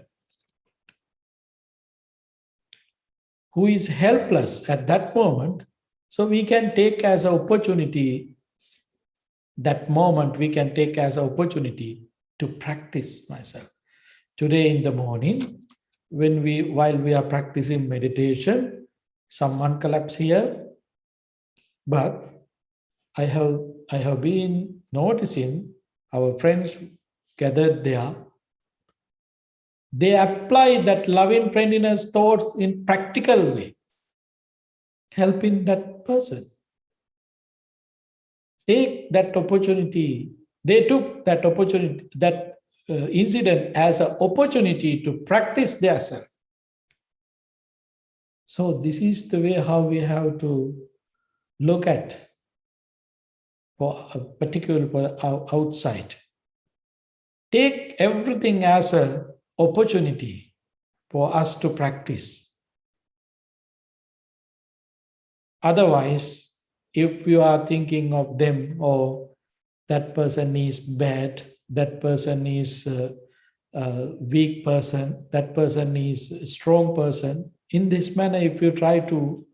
who is helpless at that moment, so we can take as an opportunity, that moment we can take as an opportunity to practice myself. Today in the morning, while we are practicing meditation, someone collapsed here, but I have been noticing our friends gathered there. They apply that loving friendliness thoughts in practical way, helping that person. Take that opportunity. They took that opportunity, that incident as an opportunity to practice their self. So this is the way how we have to look at, particularly for outside. Take everything as an opportunity for us to practice. Otherwise, if you are thinking of them, or that person is bad, that person is a weak person, that person is a strong person, in this manner, if you try to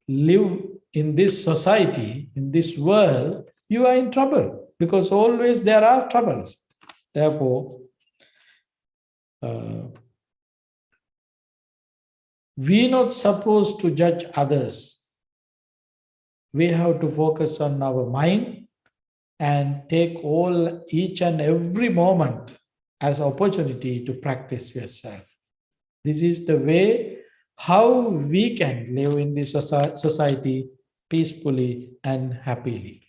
live in this society, in this world, you are in trouble, because always there are troubles. Therefore, we are not supposed to judge others. We have to focus on our mind and take each and every moment as opportunity to practice yourself. This is the way how we can live in this society peacefully and happily.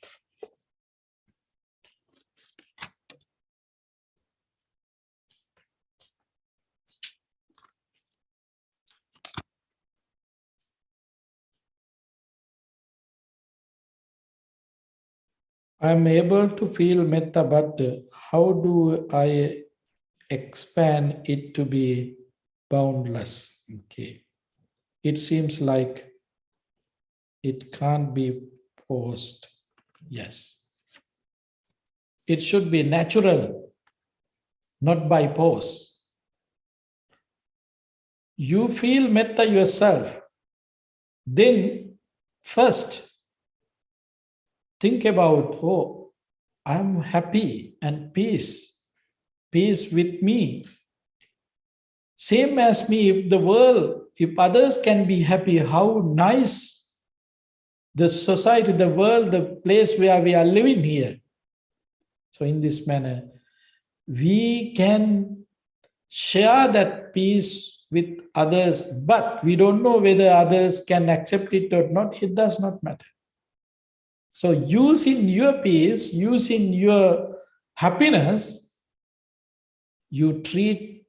I am able to feel metta, but how do I expand it to be boundless? Okay. It seems like it can't be forced. Yes. It should be natural, not by force. You feel metta yourself, then first think about, oh, I'm happy and peace with me. Same as me, if the world, if others can be happy, how nice the society, the world, the place where we are living here. So in this manner, we can share that peace with others, but we don't know whether others can accept it or not. It does not matter. So using your peace, using your happiness, you treat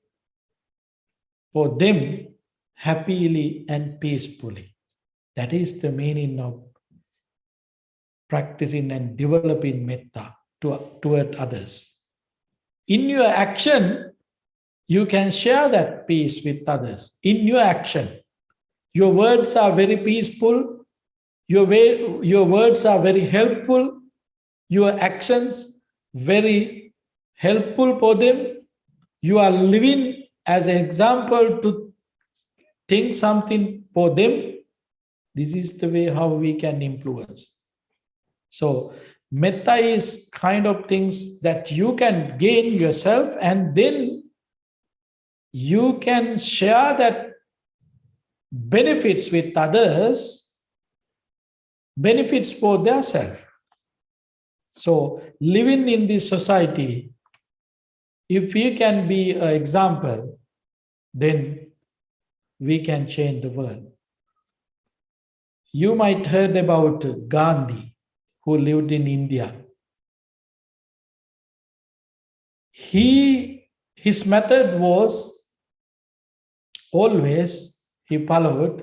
for them happily and peacefully. That is the meaning of practicing and developing metta toward others. In your action, you can share that peace with others. In your action, your words are very peaceful, your words are very helpful, your actions very helpful for them. You are living as an example to think something for them. This is the way how we can influence. So metta is kind of things that you can gain yourself, and then you can share that benefits with others, benefits for their self. So living in this society, if we can be an example, then we can change the world. You might heard about Gandhi, who lived in India. His method was always, he followed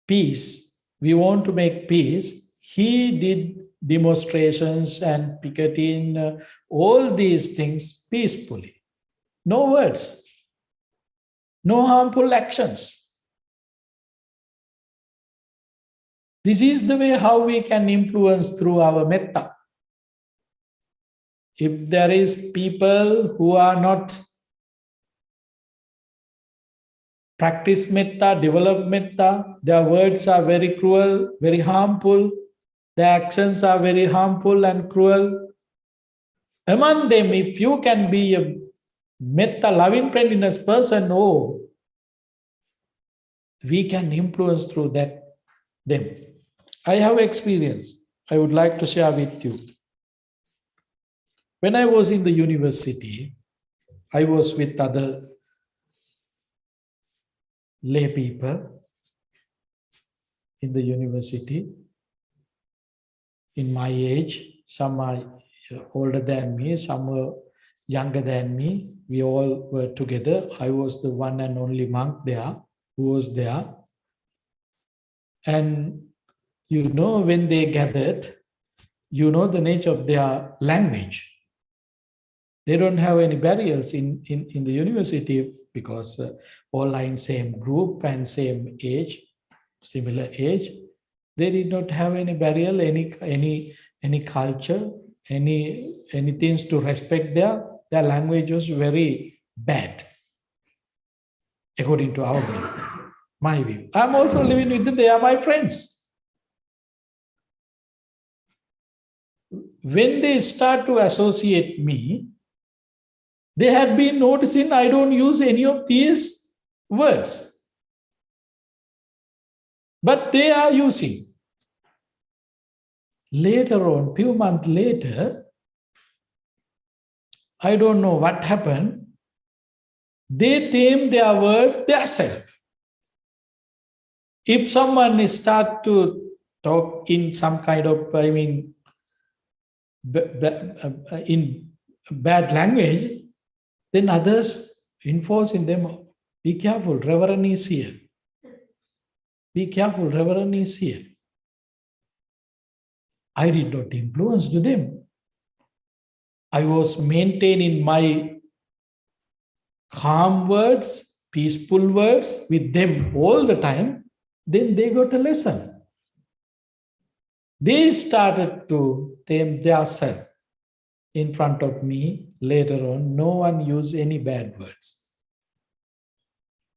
peace. We want to make peace. He did demonstrations and picketing, all these things peacefully. No words, no harmful actions. This is the way how we can influence through our metta. If there is people who are not practice metta, develop metta, their words are very cruel, very harmful, their actions are very harmful and cruel. Among them, if you can be a metta, loving friendliness person, oh, we can influence through them. I have experience. I would like to share with you. When I was in the university, I was with other lay people in the university. In my age, some are older than me, some were younger than me. We all were together. I was the one and only monk there who was there. And you know, when they gathered, you know the nature of their language. They don't have any barriers in the university because all are in same group and same age, similar age. They did not have any barrier, any culture, any things to respect there. Their language was very bad, according to our view, my view. I'm also living with them. They are my friends. When they start to associate me, they had been noticing I don't use any of these words. But they are using. Later on, few months later, I don't know what happened. They tame their words themselves. If someone start to talk in some kind of, in bad language, then others enforcing them, be careful, Reverend is here. Be careful, Reverend is here. I did not influence them. I was maintaining my calm words, peaceful words with them all the time. Then they got a lesson. They started to tame themselves in front of me. Later on, no one used any bad words.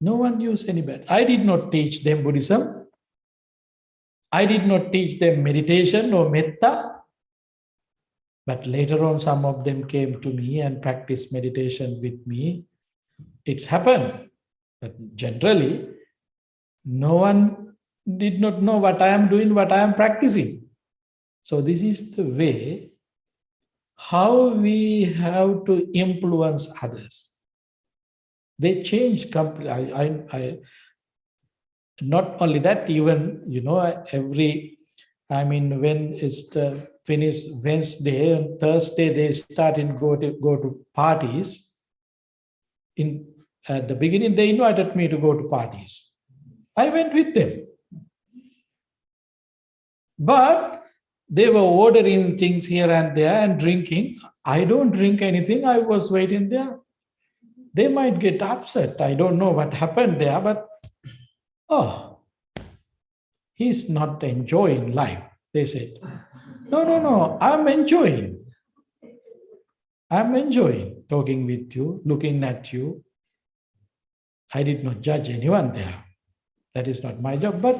No one used any bad. I did not teach them Buddhism. I did not teach them meditation or metta. But later on, some of them came to me and practiced meditation with me. It's happened. But generally, no one did not know what I am doing, what I am practicing. So this is the way how we have to influence others. They change completely. Not only that, even, when it's the finish Wednesday and Thursday, they start and go to parties. At the beginning, they invited me to go to parties. I went with them. But they were ordering things here and there and drinking. I don't drink anything. I was waiting there. They might get upset. I don't know what happened there, but he's not enjoying life, they said. No, I'm enjoying. I'm enjoying talking with you, looking at you. I did not judge anyone there. That is not my job, but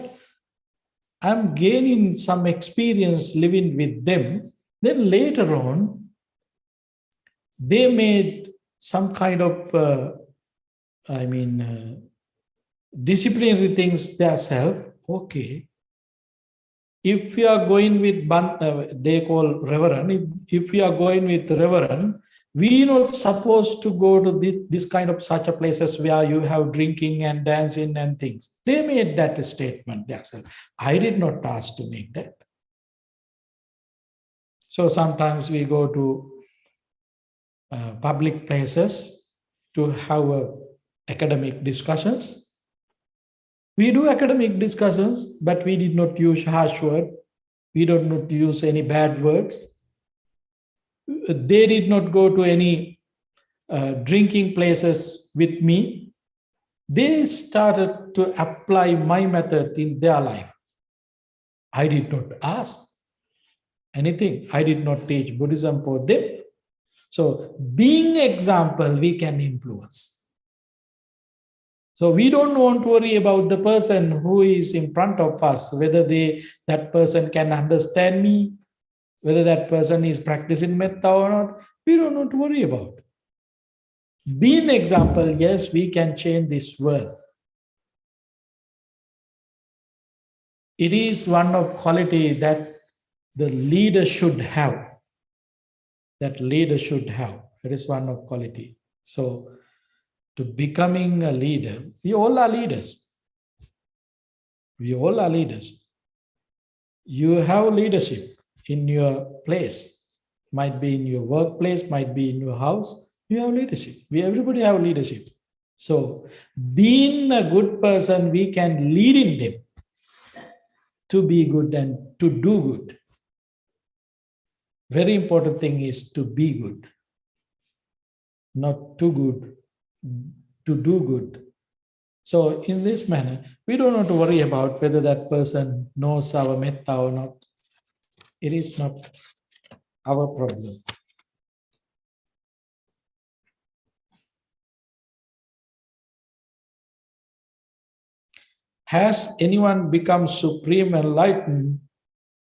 I'm gaining some experience living with them. Then later on, they made some kind of, disciplinary things themselves. Okay. If we are going with, they call reverend, if we are going with reverend, we are not supposed to go to this kind of such a places where you have drinking and dancing and things. They made that statement themselves. I did not ask to make that. So sometimes we go to public places to have academic discussions. We do academic discussions, but we did not use harsh words. We did not use any bad words. They did not go to any drinking places with me. They started to apply my method in their life. I did not ask anything. I did not teach Buddhism for them. So being example, we can influence. So we don't want to worry about the person who is in front of us, whether that person can understand me, whether that person is practicing metta or not. We don't want to worry about. Be an example, yes, we can change this world. It is one of quality that the leader should have. That leader should have. It is one of quality. So to becoming a leader, we all are leaders. We all are leaders. You have leadership in your place. Might be in your workplace, might be in your house. You have leadership. Everybody have leadership. So being a good person, we can lead in them to be good and to do good. Very important thing is to be good. Not too good, to do good. So in this manner, we don't have to worry about whether that person knows our metta or not. It is not our problem. Has anyone become supreme enlightened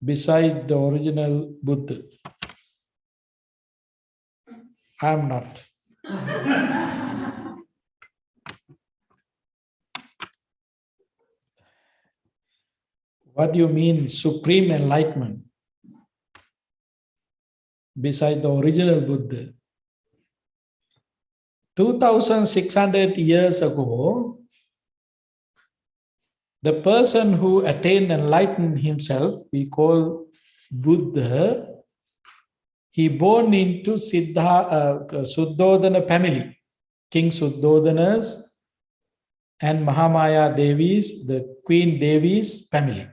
beside the original Buddha? I am not. What do you mean supreme enlightenment? Beside the original Buddha. 2600 years ago, the person who attained enlightenment himself, we call Buddha, he born into Suddhodana family, King Suddhodana's and Mahamaya Devi's, the Queen Devi's family.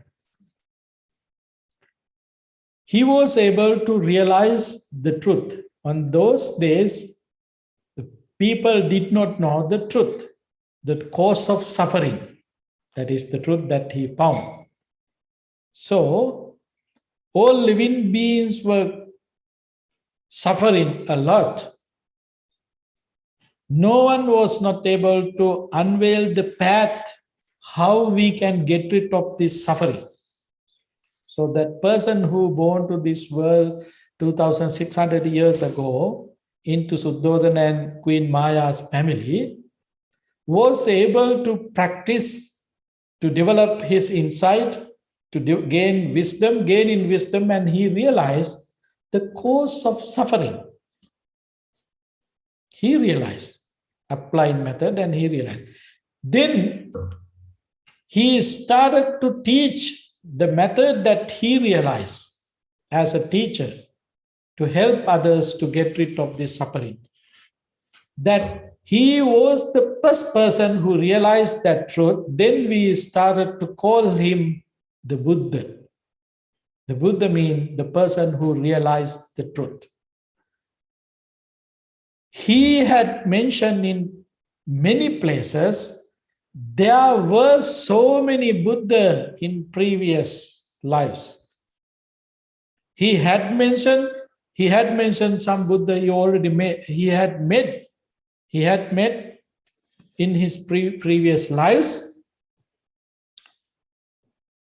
He was able to realize the truth. On those days, the people did not know the truth, the cause of suffering. That is the truth that he found. So, all living beings were suffering a lot. No one was not able to unveil the path how we can get rid of this suffering. So that person who born to this world 2600 years ago into Suddhodana and Queen Maya's family was able to practice, to develop his insight, to gain in wisdom, and he realized the cause of suffering. He realized. applied method, and he realized. Then he started to teach the method that he realized as a teacher to help others to get rid of this suffering. That he was the first person who realized that truth. Then we started to call him the Buddha. The Buddha means the person who realized the truth. He had mentioned in many places there were so many Buddha in previous lives. He had mentioned some Buddha he already met. He had met in his previous lives.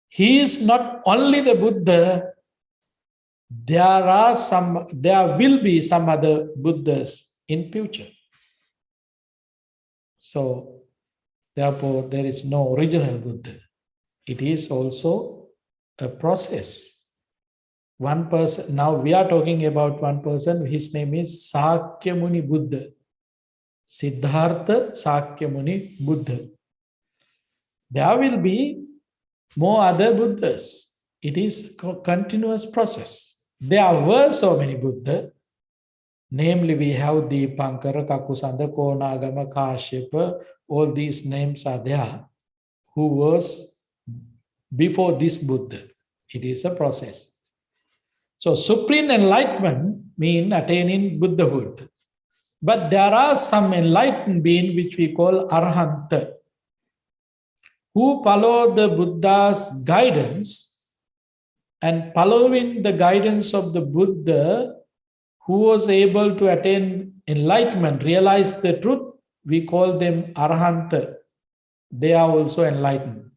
He is not only the Buddha. There will be some other Buddhas in future. So therefore, there is no original Buddha. It is also a process. One person, now we are talking about one person, his name is Sakyamuni Buddha. Siddhartha Sakyamuni Buddha. There will be more other Buddhas. It is a continuous process. There were so many Buddha. Namely, we have Dipankara, Kakusanda, Konagama, Kashyapa. All these names are there. Who was before this Buddha? It is a process. So, supreme enlightenment means attaining Buddhahood. But there are some enlightened beings which we call Arhanta, who follow the Buddha's guidance, and following the guidance of the Buddha, who was able to attain enlightenment, realize the truth, we call them Arhanta. They are also enlightened.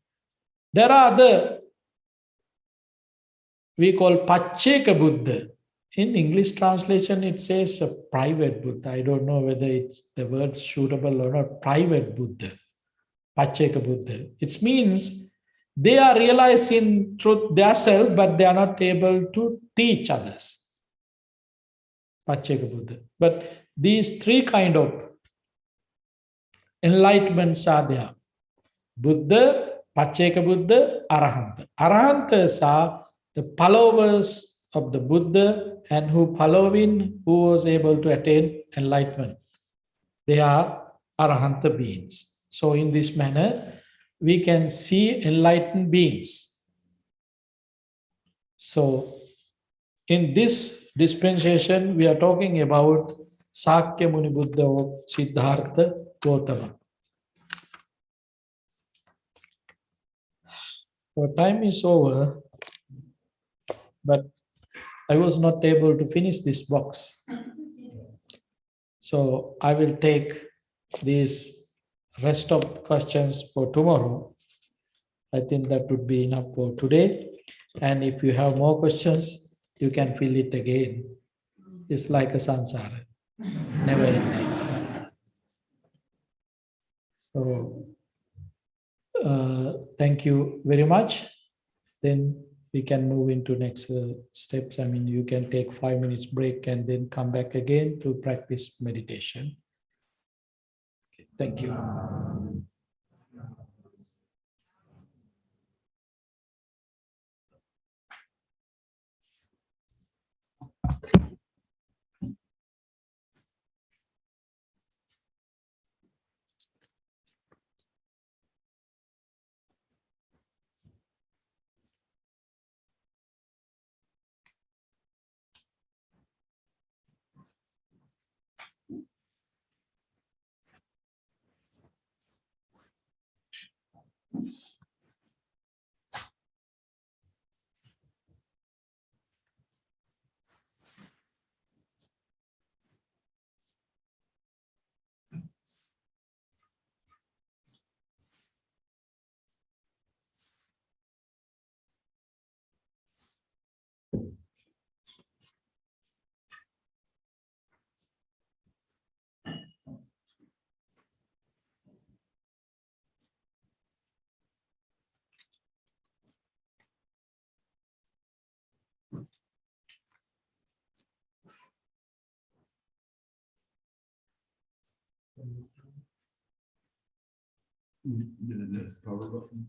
There are other, we call Pacceka Buddha. In English translation, it says a private Buddha. I don't know whether it's the word's suitable or not. Private Buddha, Pacceka Buddha. It means they are realizing truth themselves, but they are not able to teach others. Pacceka Buddha. But these three kind of enlightenments are there. Buddha, Pacceka Buddha, Arahanta. Arahantas are the followers of the Buddha and who was able to attain enlightenment. They are Arahanta beings. So in this manner, we can see enlightened beings. So in this dispensation, we are talking about Sakyamuni Buddha of Siddhartha Gautama. Our time is over, but I was not able to finish this box. So I will take these rest of questions for tomorrow. I think that would be enough for today. And if you have more questions, you can fill it again. It's like a samsara, never ending. So thank you very much. Then we can move into next steps. I mean, you can take 5 minutes break and then come back again to practice meditation. Okay, thank you. The power buttons.